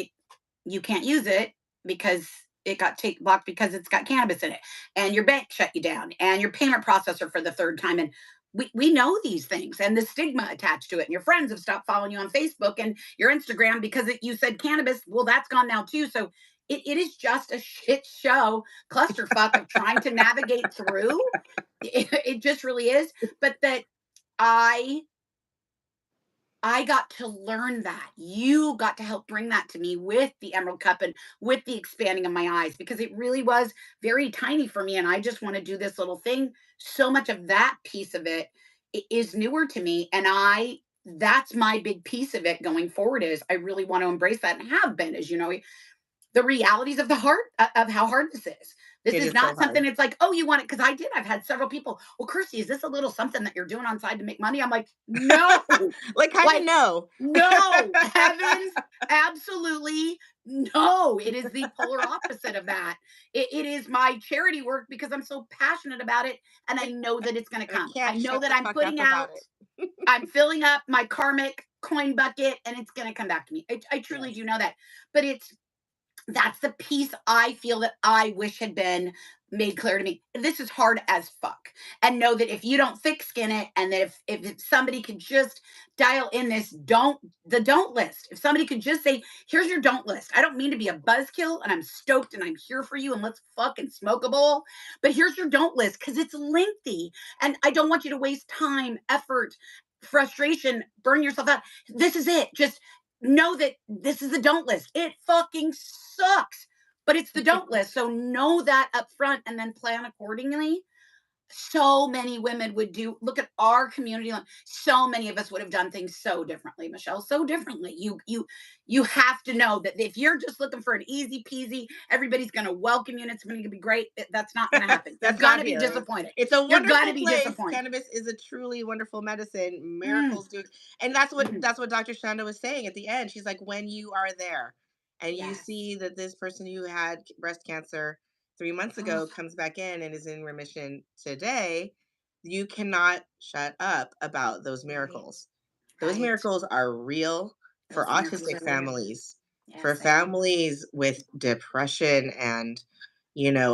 you can't use it because it got blocked because it's got cannabis in it, and your bank shut you down, and your payment processor for the third time, and we know these things and the stigma attached to it. And your friends have stopped following you on Facebook and your Instagram because you said cannabis. Well, that's gone now too. So it is just a shit show clusterfuck of trying to navigate through. It just really is. But that I I got to learn that. You got to help bring that to me with the Emerald Cup and with the expanding of my eyes because it really was very tiny for me. And I just want to do this little thing. So much of that piece of it is newer to me. And that's my big piece of it going forward is I really want to embrace that and have been, as you know, the realities of the heart of how hard this is. This It is is so not something hard. it's like, oh, you want it because I did. I've had several people. Well, Kirsty, is this a little something that you're doing on side to make money? I'm like, no, Like kind of like no. no, heavens, absolutely no. It is the polar opposite of that. It is my charity work because I'm so passionate about it, and I know that it's going to I come. I can't know shut that the I'm fuck up putting about out. it. I'm filling up my karmic coin bucket, and it's going to come back to me. I truly Yes. do know that, but that's the piece I feel that I wish had been made clear to me. This is hard as fuck. And know that if you don't thick skin it, and that if somebody could just dial in the don't list. If somebody could just say, here's your don't list. I don't mean to be a buzzkill, and I'm stoked and I'm here for you and let's fucking smoke a bowl. But here's your don't list because it's lengthy. And I don't want you to waste time, effort, frustration, burn yourself out. This is it. Just know that this is the don't list. It fucking sucks, but it's the don't list. So know that up front and then plan accordingly. So many women would look at our community. So many of us would have done things so differently, Michelle, so differently. You have to know that if you're just looking for an easy peasy, everybody's going to welcome you and it's going to be great. That's not going to happen. You're That's going not to be here. disappointed. It's a You're going to wonderful be place. disappointed. Cannabis is a truly wonderful medicine. Mm, Miracles do, and that's what mm, that's what Dr. Shanda was saying at the end. She's like, when you are there, and you yes. see that this person who had breast cancer 3 months Oh, ago comes back in and is in remission today, you cannot shut up about those right, miracles. Those right. miracles are real for Those miracles autistic are real. families, Yes, for they are. families with depression and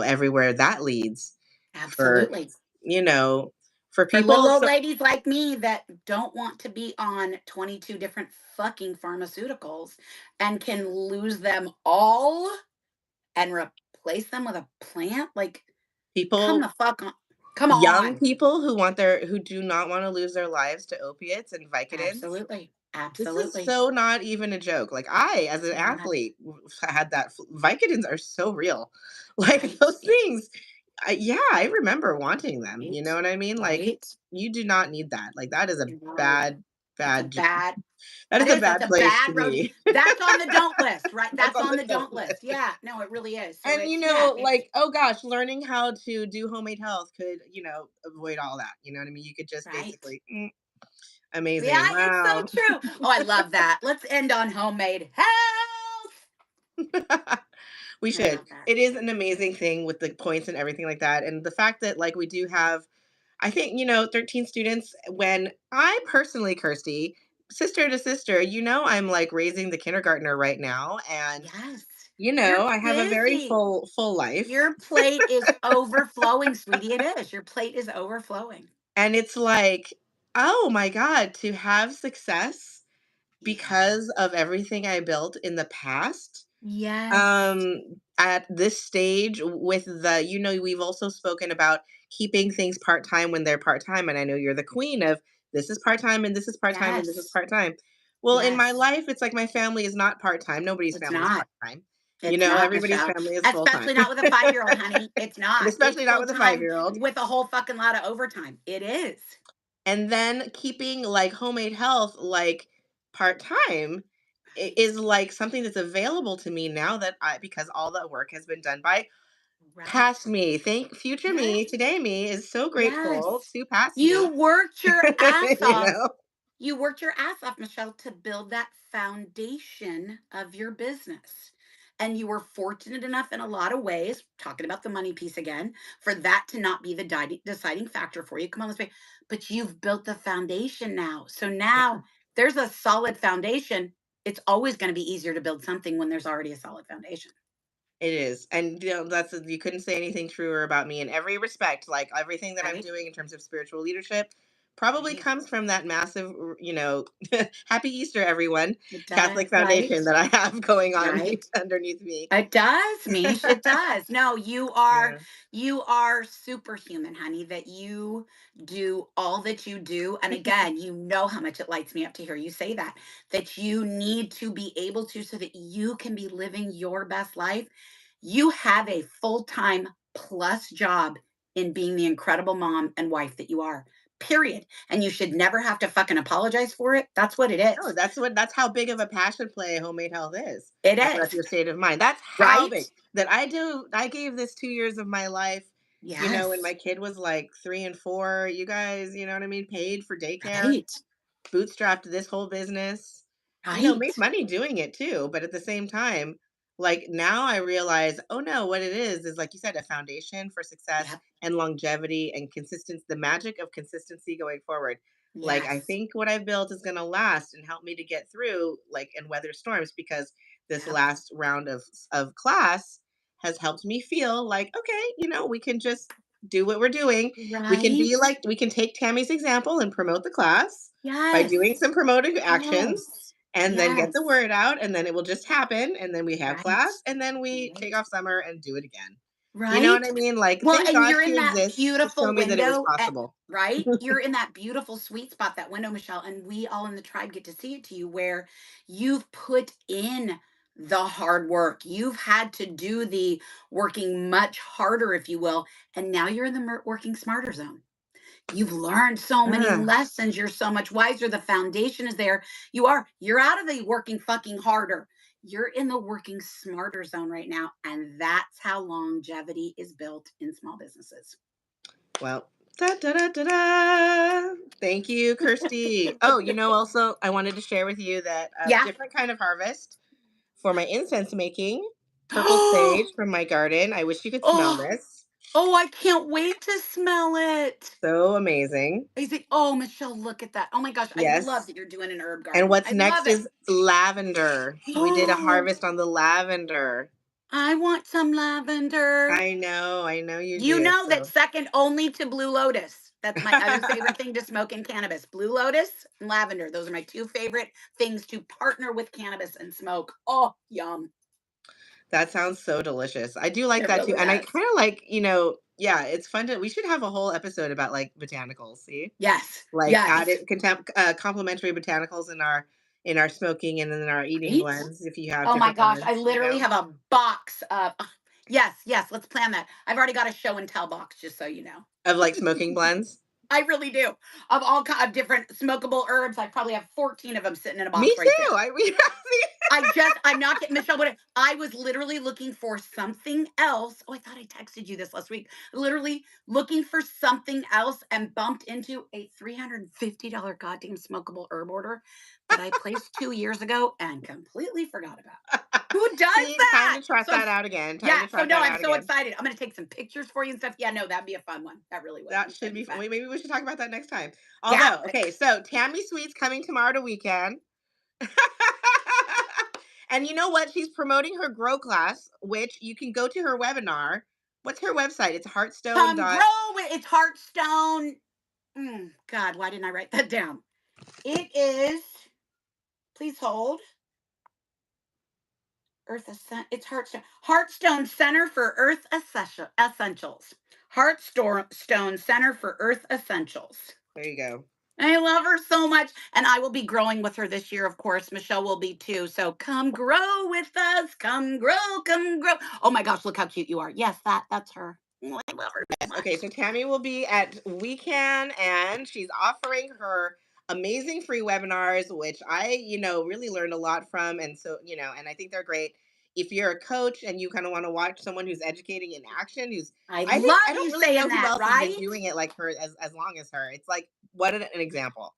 everywhere that leads for Absolutely. you know for For little people old so ladies like me that don't want to be on 22 different fucking pharmaceuticals and can lose them all and replace them with a plant, like, come people the fuck on. Come young on. people who do not want to lose their lives to opiates and Vicodins. Absolutely. This is Absolutely. so not even a joke. Like I, as an Not athlete, had that. Vicodins are so real. Like right. those things. Yeah, I remember wanting them. You Right. know what I mean? Like Right. you do not need that. Like that is a No. bad, That's a bad. bad That is That a is, that's bad a place to bad road. be. That's on the don't list, right? That's That's on on the the don't don't list. list. Yeah, no, it really is. So And it's like, oh gosh, learning how to do homemade health could, avoid all that. You know what I mean? You could just right. basically, Yeah, amazing. it's so Wow. true. Oh, I love that. Let's end on homemade health. We I should. love that. It is an amazing thing with the points and everything like that. And the fact that like we do have, I think, 13 students when I personally, Kirsty, sister to sister, I'm like raising the kindergartner right now. And, Yes. You're I have a very busy. full life. Your plate is overflowing, sweetie. It is. Your plate is overflowing. And it's like, oh my God, to have success Yeah. because of everything I built in the past. Yes. At this stage with we've also spoken about keeping things part-time when they're part-time. And I know you're the queen of this is part-time and this is part-time and this is Yes. part-time. Well, in my Yes. life, it's like my family is not part-time. Nobody's It's family is not. part-time. It's not, Everybody's Michelle. family is full-time. Especially not with a 5-year-old, honey. It's And not. It's especially not with a full-time 5-year-old. with a whole fucking lot of overtime. It is. And then keeping like homemade health like part-time is Right. like something that's available to me now that I because all that work has been done by Right. past me. Thank future me, Yes. today me is so grateful Yes. to past You me. worked your ass you off. know? You worked your ass off, Michelle, to build that foundation of your business. And you were fortunate enough in a lot of ways, talking about the money piece again, for that to not be the deciding factor for you. Come on, let's be. But you've built the foundation now. So now there's a solid foundation. It's always going to be easier to build something when there's already a solid foundation. It is. And that's you couldn't say anything truer about me in every respect. Like everything that I'm Right? doing in terms of spiritual leadership probably Right. comes from that massive, happy Easter everyone, It does. Catholic Right. foundation that I have going on Right. underneath me. It does, Mish. It does. No, Yeah. you are superhuman, honey, that you do all that you do. And again, you know how much it lights me up to hear you say that, that you need to be able to so that you can be living your best life. You have a full-time plus job in being the incredible mom and wife that you are. Period. And you should never have to fucking apologize for it. That's what it No, is. that's how big of a passion play homemade health is. It And that's is. your state of mind. That's how Right? big that I gave this 2 years of my life, when Yes. my kid was like 3 and 4, you guys, you know what I mean? Paid for daycare, Right. bootstrapped this whole business, Right. made money doing it too. But at the same time, like now I realize, oh no, what it is like you said, a foundation for success Yep. and longevity and consistency, the magic of consistency going forward. Like I Yes. think what I've built is gonna last and help me to get through like and weather storms because this Yep. last round of class has helped me feel like, okay, we can just do what we're doing. We can Right? be like we can take Tammy's example and promote the class by Yes. doing some promotive actions Yes. and then get the Yes. word out and then it will just happen and then we have Right. class and then we Right. take off summer and do it again. You know what Right? I mean? Like Well, thank and God you're she in that exists to show beautiful me that it was window at possible. right? You're in that beautiful sweet spot, that window, Michelle, and we all in the tribe get to see it to you where you've put in the hard work. You've had to do the working much harder, if you will, and now you're in the working smarter zone. You've learned so many Ah, lessons. You're so much wiser. The foundation is there. You're out of the working fucking harder. You're in the working smarter zone right now. And that's how longevity is built in small businesses. well, da da da da da. Thank you, Kirsty. Oh, also I wanted to share with you that a Yeah. different kind of harvest for my incense making. Purple sage from my garden. I wish you could smell Oh, this. oh, I can't wait to smell it. So amazing. I say, oh, Michelle, look at that. Oh my gosh, I love Yes. that you're doing an herb And garden. what's I love next it. is lavender. We did a Oh, harvest on the lavender. I want some lavender. I know you You do. know that So, second only to Blue Lotus. That's my other favorite thing to smoke in cannabis. Blue Lotus and lavender. Those are my two favorite things to partner with cannabis and smoke. Oh, yum. that sounds so delicious. I do like It that too. really And I does. kind of like, yeah, it's fun to, we should have a whole episode about like botanicals, see? Yes. Like Yes. added complementary botanicals in our smoking and in our eating Right? blends if you have Oh my different gosh. I ones. literally have a box of yes, yes, let's plan that. I've already got a show and tell box, just so you know. Of like smoking blends. I really do. Of all kind of different smokable herbs. I probably have 14 of them sitting in a Me box right too. there. We I'm not getting Michelle. I was literally looking for something else. Oh, I thought I texted you this last week. Literally looking for something else and bumped into a $350 goddamn smokable herb order that I placed 2 years ago and completely forgot about. Who does see, time that? to trot that out again. Time Yeah. to So trot no, that I'm out so again. excited. I'm gonna take some pictures for you and stuff. Yeah, no, that'd be a fun one. That really would. That I'm so should be fun. excited. Wait, maybe we should talk about that next time. Yeah. Although, okay, so Tammy Sweet's coming tomorrow to weekend. And you know what? She's promoting her grow class, which you can go to her webinar. What's her website? It's Heartstone Come dot. grow with it's Heartstone. God, why didn't I write that down? It is, please hold. It's Heartstone Center for Earth Essentials. Heartstone Center for Earth Essentials. There you go. I love her so much. And I will be growing with her this year, of course. Michelle will be too. So come grow with us. Come grow, come grow. Oh my gosh, look how cute you are. Yes, that's her. Oh, I love her so Yes. Okay. much. So Tammy will be at Wecan, and she's offering her amazing free webinars, which I really learned a lot from. And so, and I think they're great. If you're a coach and you kind of want to watch someone who's educating in action, I I think I love don't you really know saying who that, else has been right? doing it like her as long as her. It's like, what an example.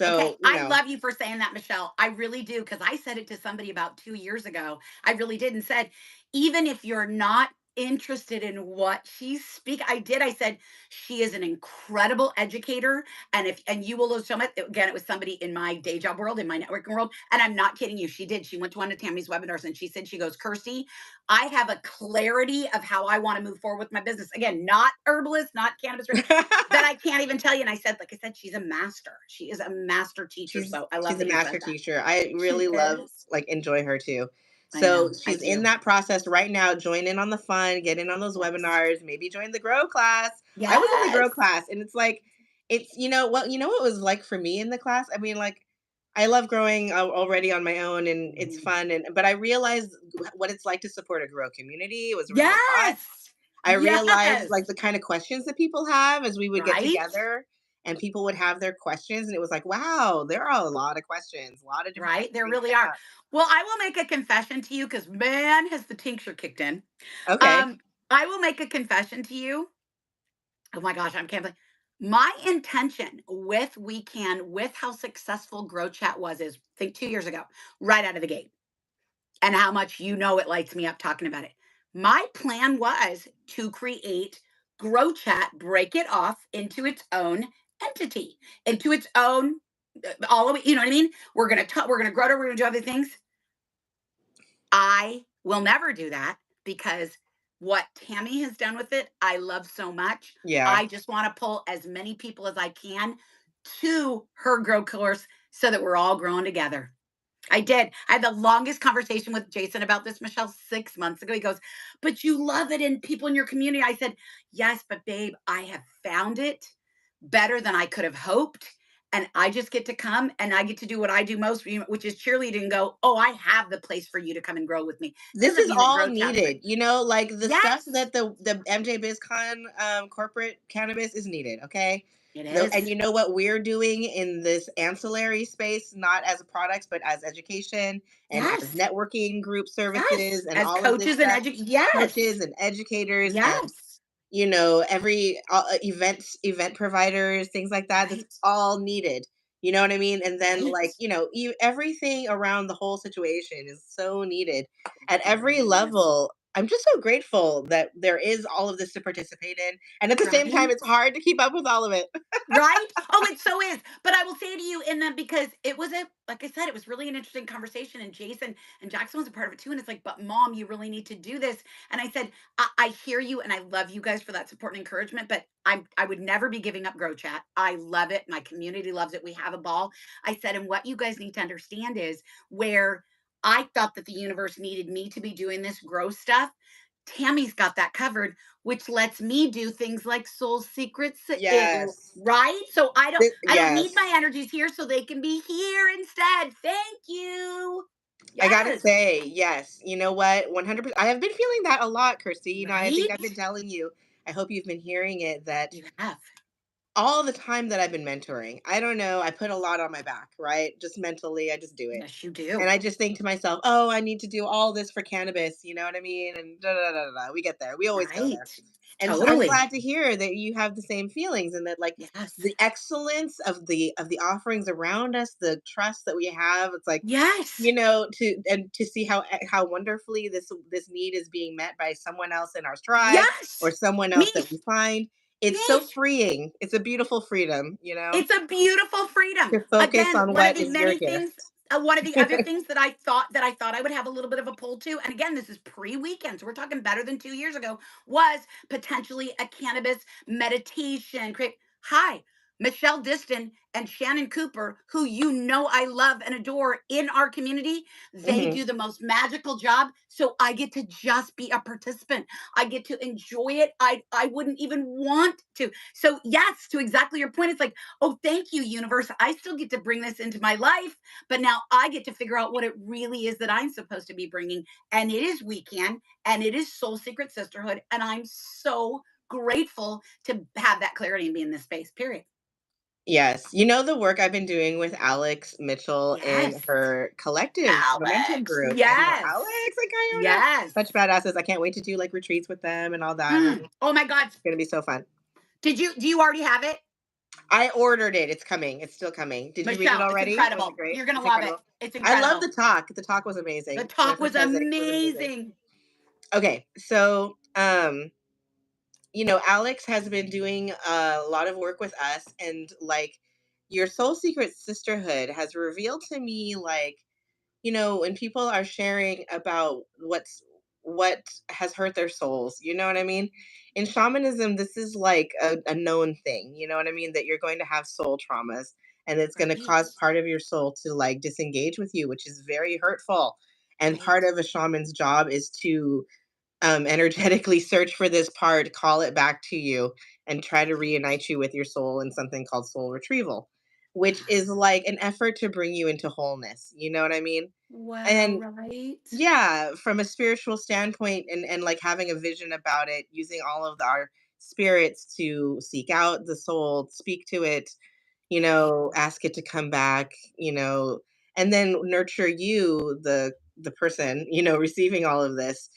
Okay, So, I love you for saying that, Michelle. I really do, because I said it to somebody about 2 years ago. I really did, and said, even if you're not interested in what she's speak, I did. I said she is an incredible educator, and you will lose so much. Again, it was somebody in my day job world, in my networking world, and I'm not kidding you. She did. She went to one of Tammy's webinars, and she said, she goes, Kirsty, I have a clarity of how I want to move forward with my business. Again, not herbalist, not cannabis that I can't even tell you. And I said, like I said, she's a master. She is a master teacher. So I love she's a that you said master that. teacher. I She really love is. like enjoy her too. I So know. I she's in do. that process right now. Join in on the fun, get in on those Yes. webinars, maybe join the grow class. I was in the Yes. grow class, and it's like what it was like for me in the class. I mean, like I love growing already on my own, and it's Mhm. fun. And but I realized what it's like to support a grow community. It was really a lot. Yes. I realized, Yes. like, the kind of questions that people have as we would get Right. together and people would have their questions, and it was like, "Wow, there are a lot of questions, a lot of different Right. things There being really brought are. up." Well, I will make a confession to you, because man, has the tincture kicked in. Okay. Um, I will make a confession to you. Oh my gosh, I'm can't believe my intention with Weekend, with how successful Grow Chat was, is think 2 years ago, right out of the gate, and how much it lights me up talking about it. My plan was to create Grow Chat, break it off into its own entity, into its own all of it. You know what I mean? We're gonna talk, we're gonna grow it, we're gonna do other things. I will never do that, because what Tammy has done with it, I love so much. Yeah. I just want to pull as many people as I can to her grow course, so that we're all growing together. I did. I had the longest conversation with Jason about this, Michelle, 6 months ago. He goes, but you love it in people in your community. I said, yes, but babe, I have found it better than I could have hoped. And I just get to come, and I get to do what I do most, which is cheerlead and go, oh, I have the place for you to come and grow with me. This Doesn't is mean that all grow chat's great. needed, like, the stuff Yes, that the MJBizCon, corporate cannabis is needed, okay? it And is. you know what we're doing in this ancillary space, not as products, but as education and as Yes, networking group yes. services and As all of this coaches and stuff, yes, coaches and educators and yes. every event providers, things like that. That's Right, all needed. You know what I mean? And then right. like everything around the whole situation is so needed at It every really is. level. I'm just so grateful that there is all of this to participate in, and at the same time, Right. it's hard to keep up with all of it. Right? Oh, it so is. But I will say to you in that, because it was like I said, it was really an interesting conversation. And Jason and Jackson was a part of it too. And it's like, but mom, you really need to do this. And I said, I hear you, and I love you guys for that support and encouragement. But I would never be giving up Grow Chat. I love it. My community loves it. We have a ball. I said, and what you guys need to understand is where I thought that the universe needed me to be doing this grow stuff. Tammy's got that covered, which lets me do things like soul secrets, Yes. right? So I don't need Yes. my energies here, so they can be here instead. Thank you. I gotta Yes. say, yes. You know what? 100%. I have been feeling that a lot, Kirsty. I think Right? I've been telling you. I hope you've been hearing it that You have. all the time that I've been mentoring, I don't know, I put a lot on my back, right? Just mentally, I just do it. Yes, you And do. I just think to myself, oh, I need to do all this for cannabis. You know what I mean? And da da da da. We get there. We always go there. Right. And so I'm Totally. glad to hear that you have the same feelings, and that like Yes. the excellence of the offerings around us, the trust that we have. It's like, Yes. to see how wonderfully this need is being met by someone else in our tribe or Yes. someone Me. else that we find. It's Me. so freeing. It's a beautiful freedom, It's a beautiful freedom. to focus Again, on one of what the is your many things, gift. one of the other things that I thought I would have a little bit of a pull to, and again, this is pre-weekend, so we're talking better than 2 years ago, was potentially a cannabis meditation. Hi, Michelle Diston and Shannon Cooper, who you know I love and adore in our community, they Mhm. do the most magical job. So I get to just be a participant. I get to enjoy it. I wouldn't even want to. So yes, to exactly your point, it's like, oh, thank you, universe. I still get to bring this into my life, but now I get to figure out what it really is that I'm supposed to be bringing. And it is weekend, and it is Soul Secret Sisterhood, and I'm so grateful to have that clarity and be in this space. Period. Yes. You know the work I've been doing with Alex Mitchell in Yes. her collective momentum Alex. group. I know Yes. Alex and Kiona. Yes. Such badasses. I can't wait to do like retreats with them and all that. And Mm. Oh my God. it's gonna be so fun. Do you already have it? I ordered it. It's coming. It's still coming. Did you read it Michelle, it's already? Was it incredible. great? You're going to It's love it. incredible. It's I love incredible. the talk. The talk was The amazing. talk With her was president was amazing. amazing. Okay, so Alex has been doing a lot of work with us, and like your Soul Secret Sisterhood has revealed to me, like, when people are sharing about what has hurt their souls, you know what I mean? In shamanism, this is like a known thing, you know what I mean? That you're going to have soul traumas, and it's going to Right. cause part of your soul to like disengage with you, which is very hurtful. And Right. part of a shaman's job is to energetically search for this part, call it back to you, and try to reunite you with your soul in something called soul retrieval, which is Wow. like an effort to bring you into wholeness. You know what I mean? Wow. And Right. yeah, from a spiritual standpoint, and like having a vision about it, using all of our spirits to seek out the soul, speak to it, Right. ask it to come back, and then nurture you, the person, receiving all of this,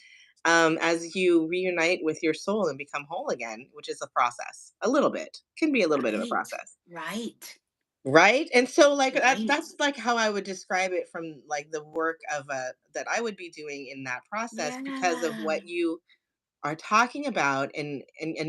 as you reunite with your soul and become whole again, which is a process. A little bit can be a little bit of a Right. process, Right. right? And so, like Right. that's like how I would describe it from like the work of a that I would be doing in that process because of Yeah. what you are talking about, and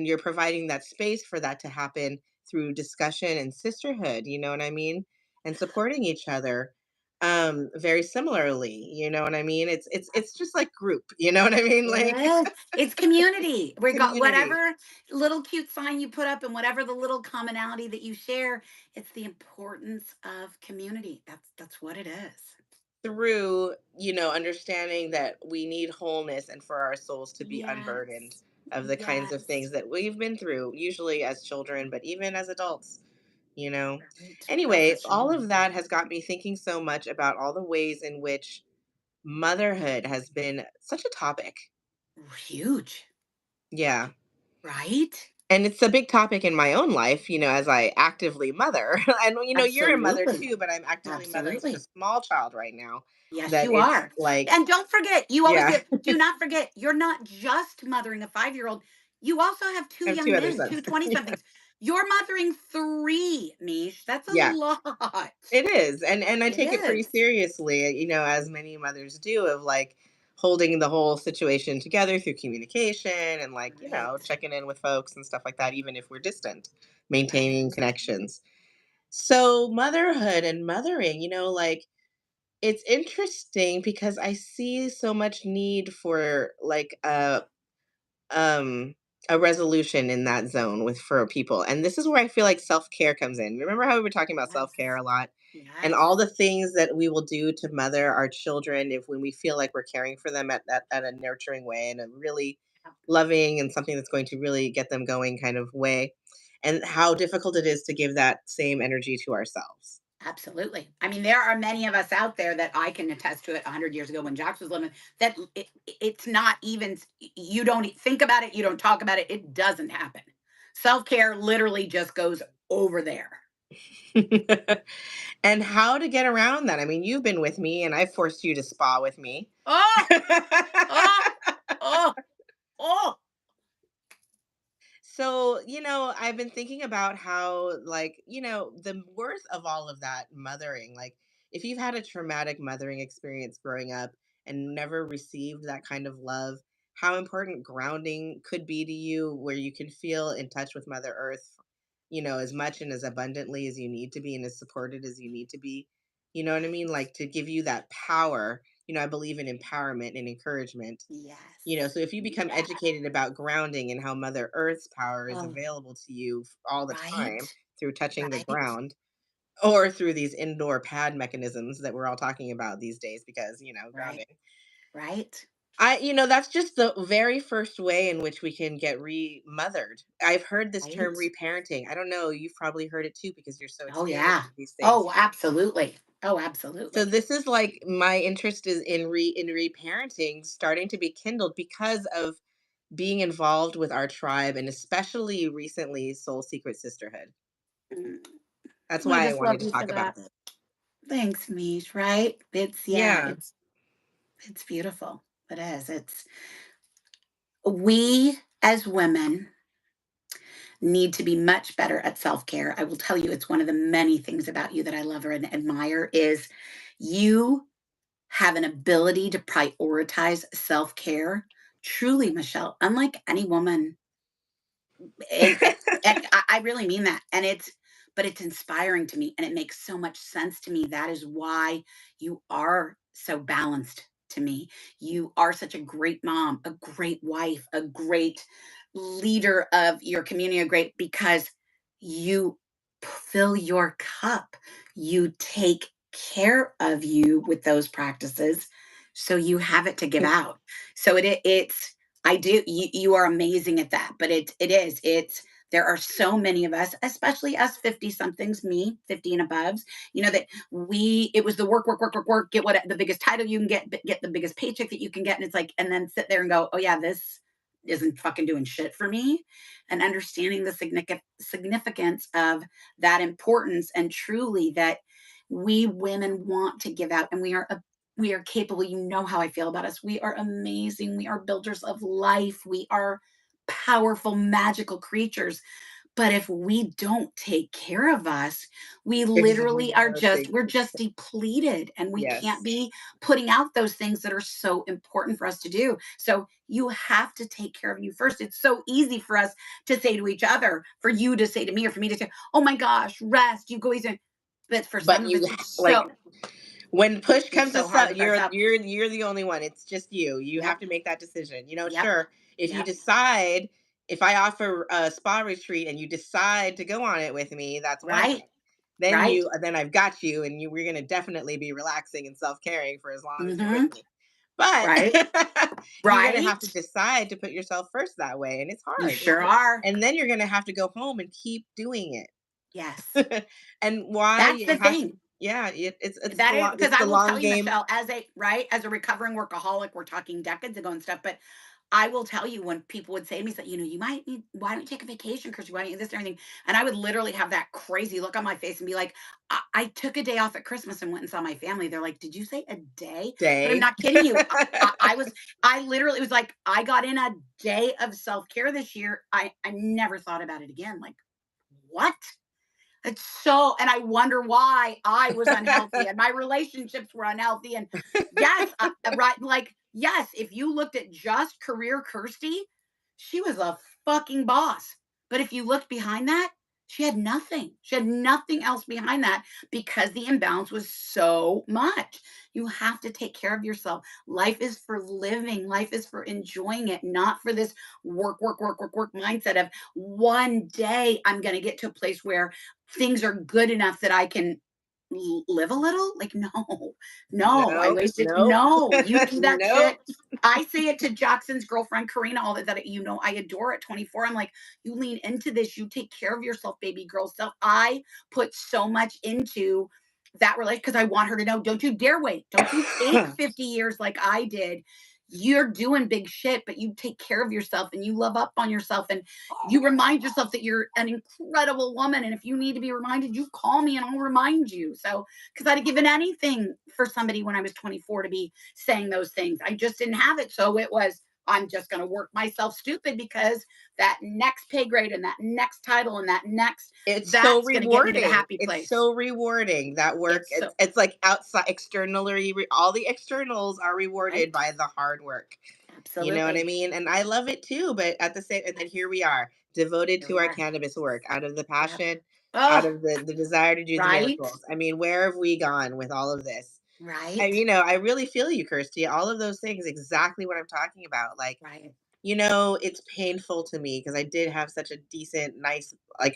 you're providing that space for that to happen through discussion and sisterhood, you know what I mean, and supporting each other very similarly, you know what I mean. It's just like group, you know what I mean, It like is. It's community. We got community. whatever little cute sign you put up and whatever the little commonality that you share. It's the importance of community. That's what it is. Through understanding that we need wholeness and for our souls to be unburdened Yes. of the kinds of Yes. things that we've been through, usually as children, but even as adults, you know. Right. Oh, for Anyway, all sure. of that has got me thinking so much about all the ways in which motherhood has been such a topic. Huge. Yeah. Right? And it's a big topic in my own life, as I actively mother. And you're a mother Absolutely. too, but I'm actively mothering such a Absolutely. small child right now Yes, that you it's are. like, And don't forget, you always yeah, get, do not forget, you're not just mothering a 5-year-old. You also have two I have two young other men, sons. two 20 Yeah. somethings. You're mothering three, Mish. That's a Yeah. lot. It is, and I It take it pretty is. seriously, as many mothers do, of like holding the whole situation together through communication and like, Right. checking in with folks and stuff like that, even if we're distant, maintaining Right. connections. So motherhood and mothering, like it's interesting because I see so much need for like um a resolution in that zone with for people. And this is where I feel like self-care comes in. Remember how we were talking about Yes. self-care a lot? And Yes. all the things that we will do to mother our children if when we feel like we're caring for them at a nurturing way and a really loving and something that's going to really get them going kind of way. And how difficult it is to give that same energy to ourselves. Absolutely. I mean, there are many of us out there that I can attest to it 100 years ago when Jax was living, that it's not even, you don't think about it, you don't talk about it, it doesn't happen. Self care literally just goes over there. And how to get around that. I mean, you've been with me and I forced you to spa with me. Oh, oh, oh, oh. So, I've been thinking about how, like, the worth of all of that mothering. Like, if you've had a traumatic mothering experience growing up and never received that kind of love, how important grounding could be to you, where you can feel in touch with Mother Earth, as much and as abundantly as you need to be and as supported as you need to be. You know what I mean? Right. Like, to give you that power. I believe in empowerment and encouragement. Yes. So if you become Yeah. educated about grounding and how Mother Earth's power is Oh, available to you all the time right. through touching the Right, ground or through these indoor pad mechanisms that we're all talking about these days because, right, grounding. right, That's just the very first way in which we can get remothered. I've heard this term right. reparenting. I don't know, you've probably heard it too because you're so Oh, experienced yeah. with these things. Oh, absolutely. Oh, So absolutely. this is like my interest is in reparenting starting to be kindled because of being involved with our tribe and especially recently Soul Secret Sisterhood. Mm. That's I why I just wanted love to you for talk about that. it. Thanks, Mish, right? Yeah, Yeah. it's beautiful. It is. It's we as women need to be much better at self-care. I will tell you, it's one of the many things about you that I love and admire is you have an ability to prioritize self-care. Truly, Michelle, unlike any woman, and I really mean that. And but it's inspiring to me and it makes so much sense to me. That is why you are so balanced to me. You are such a great mom, a great wife, a great leader of your community, a great because you fill your cup. You take care of you with those practices. So you have it to give out. So it's I do. You are amazing at that. But it's there are so many of us, especially us 50 somethings, me 50 and aboves, that it was the work, work, work, work, work, get what the biggest title you can get the biggest paycheck that you can get. And it's like, and then sit there and go, oh yeah, this isn't fucking doing shit for me. And understanding the significance of that importance and truly that we women want to give out and we are capable. You know how I feel about us. We are amazing. We are builders of life. We are powerful, magical creatures. But if we don't take care of us, we literally we're just depleted and we can't Yes. be putting out those things that are so important for us to do. So you have to take care of you first. It's so easy for us to say to each other, for you to say to me, or for me to say, oh my gosh, rest, you go easy. But for some But of us, like when push it's comes to so hard shove, with you're ourselves. you're the only one. It's just you. You have Yep. to make that decision. Yep. Sure, if you Yep. decide, if I offer a spa retreat and you decide to go on it with me, that's one Right. thing. Then Right. I've got you, and we're gonna definitely be relaxing and self caring for as long as you're with Mm-hmm. me. But Right. you're gonna have to Right. decide to put yourself first that way, and it's You hard. sure are. And then you're gonna have to go home and keep doing it. Yes. And why That's the it has to thing. yeah, That is because it's I the will long tell you, game. Michelle, as a recovering workaholic, we're talking decades ago and stuff, but I will tell you when people would say to me, so, you might need, why don't you take a vacation, Christy? Why don't you this and everything? And I would literally have that crazy look on my face and be like, I took a day off at Christmas and went and saw my family. They're like, did you say a day? But I'm Day. not kidding you. I literally, it was like, I got in a day of self care this year. I never thought about it again. Like, what? It's so, and I wonder why I was unhealthy and my relationships were unhealthy. And yes, right. Like, yes, if you looked at just career Kirsty, she was a fucking boss. But if you looked behind that, she had nothing. She had nothing else behind that because the imbalance was so much. You have to take care of yourself. Life is for living, life is for enjoying it, not for this work, work, work, work, work mindset of one day I'm going to get to a place where things are good enough that I can live a little? Like, no, no, I No, wasted. nope. No, you do that shit. Nope. I say it to Jackson's girlfriend, Karina, all that, I adore at 24. I'm like, you lean into this, you take care of yourself, baby girl self. I put so much into that relationship because I want her to know, don't you dare wait. Don't you take 50 years like I did. You're doing big shit, but you take care of yourself and you love up on yourself and you remind yourself that you're an incredible woman. And if you need to be reminded, you call me and I'll remind you. So, because I'd have given anything for somebody when I was 24 to be saying those things. I just didn't have it. So it was, I'm just going to work myself stupid because that next pay grade and that next title and It's so that's going to get me to the rewarding. happy It's place. so rewarding that work. It's so, It's like outside externally, all the externals are rewarded right? by the hard work. You know what I Absolutely. mean? And I love it too, but at the same and then here we are, devoted Here to we our are. cannabis work, out of the Yep. passion, out Oh, of the desire to do the right. miracles. I mean, where have we gone with all of this? And Right. I really feel you, Kirsty. All of those things, exactly what I'm talking about. Like Right. it's painful to me because I did have such a decent, nice, like,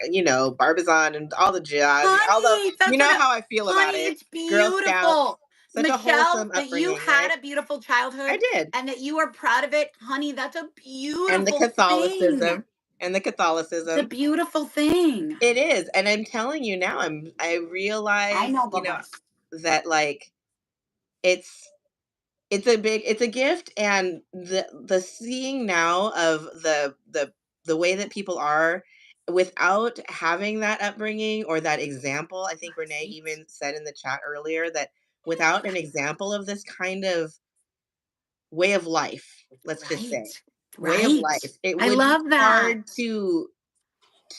Barbizon and all the jazz, although Honey, you that's know what how I feel about honey, it. it's Girl Scouts, beautiful. such a Michelle, wholesome that you upbringing, had right? a beautiful I childhood did. and that you are proud of it. Honey, that's a And the beautiful thing. Catholicism, and the It's a Catholicism. beautiful thing. It is. And I'm telling you now, I I realize, know, Bubbles. that like it's it's a gift, and the seeing now of the way that people are without having that upbringing or that example. I think Renee Right. even said in the chat earlier that without an example of this kind of way of life, let's just say, Right. way of Right. life, it I would be love that. hard to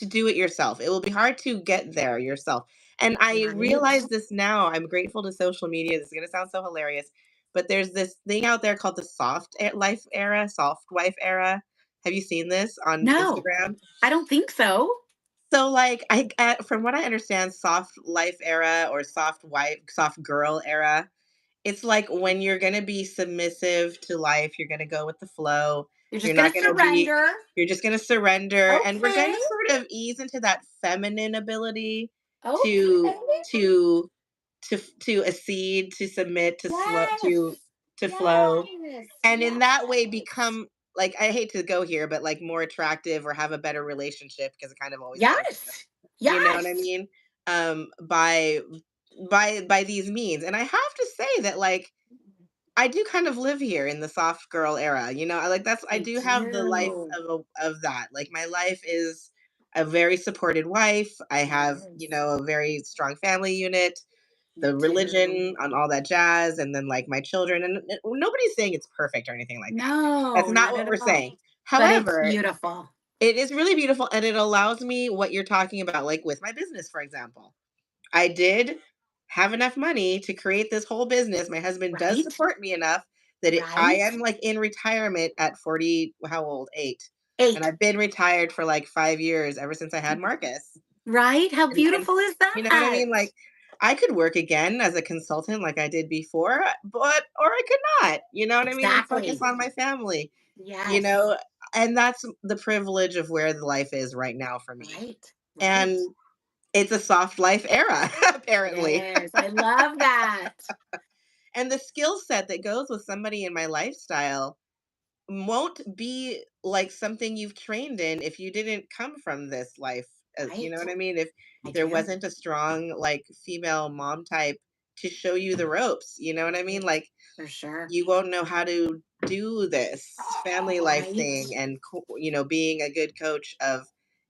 do it yourself. It will be hard to get there yourself. And I Right. realize this now. I'm grateful to social media. This is going to sound so hilarious, but there's this thing out there called the life era, soft wife era. Have you seen this on No, Instagram? I don't think so. So, like, from what I understand, soft life era or soft wife, soft girl era, it's like when you're gonna be submissive to life, you're gonna go with the flow. You're You're just going not to gonna be surrender. you're just gonna surrender, and we're Okay. gonna sort of ease into that feminine ability to Okay. to to accede, to submit, Yes. to flow, Yes. and in that way Yes. become, like, I hate to go here, but like more attractive or have a better relationship because it kind of always comes to us. Yes. You know what I Yes. mean? By by these means. And I have to say that, like, I do kind of live here in the soft girl era. I You do have the life do. of that. Like, my life is a very supported wife. I have, Yes. a very strong family unit, You the do. religion and all that jazz, and then like my children. And nobody's saying it's perfect or anything like that. That's No, not not what at we're all. saying. But it's However, beautiful. it is really beautiful, and it allows me what you're talking about, like with my business, for example. I did have enough money to create this whole business. My husband does Right? support me enough that I Right? am like in retirement at 40, how old? 8. And 8. I've been retired for like 5 years ever since I had Marcus. Right? How And beautiful is you know what I that? mean? Like, I could work again as a consultant like I did before, but or I could not, you know what I mean? And focus Exactly. on my family, you Yes. know? And that's the privilege of where the life is right now for me. Right. Right. And it's a soft life era, apparently. Yes. I love that. And the skill set that goes with somebody in my lifestyle won't be like something you've trained in if you didn't come from this life. You know Right. what I mean? If I there do. wasn't a strong, like, female mom type to show you the ropes, you know what I mean? Like, For sure. you won't know how to do this family life Right. thing, and being a good coach of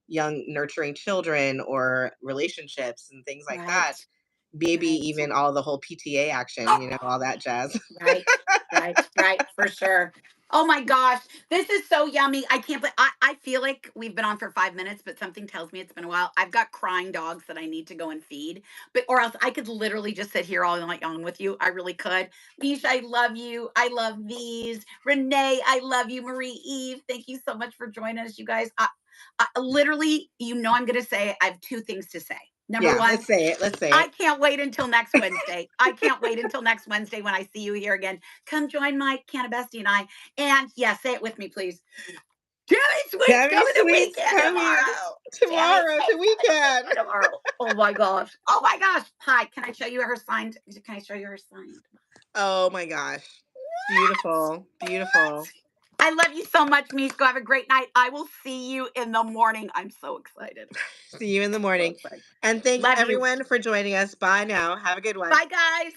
young nurturing children or relationships and things like that. Right. Maybe Right. even all the whole PTA action, all that jazz. Right, right, right, for sure. Oh my gosh, this is so yummy. I can't believe I feel like we've been on for 5 minutes, but something tells me it's been a while. I've got crying dogs that I need to go and feed, but or else I could literally just sit here all night long with you. I really could. Mish, I love you. I love these. Renee, I love you. Marie Eve, thank you so much for joining us, you guys. I literally, I'm going to say I have 2 things to say. Number Yeah, one, let's say it. Let's say I it. can't wait until next Wednesday. I can't wait until next Wednesday when I see you here again. Come join my Canna Bestie and I. And yeah, say it with me, please. Tammy Sweet's Tammy coming the Sweet's weekend coming tomorrow. Tammy tomorrow to Sweet's coming the weekend. weekend tomorrow. Oh my gosh. Oh my gosh. Hi, can I show you her signed? Can I show you her signed? Oh my gosh. What? Beautiful. Beautiful. What? I love you so much, Mishko. Have a great night. I will see you in the morning. I'm so excited. See you in the So morning. excited. And thanks Love you. everyone for joining us. Bye now. Have a good one. Bye, guys.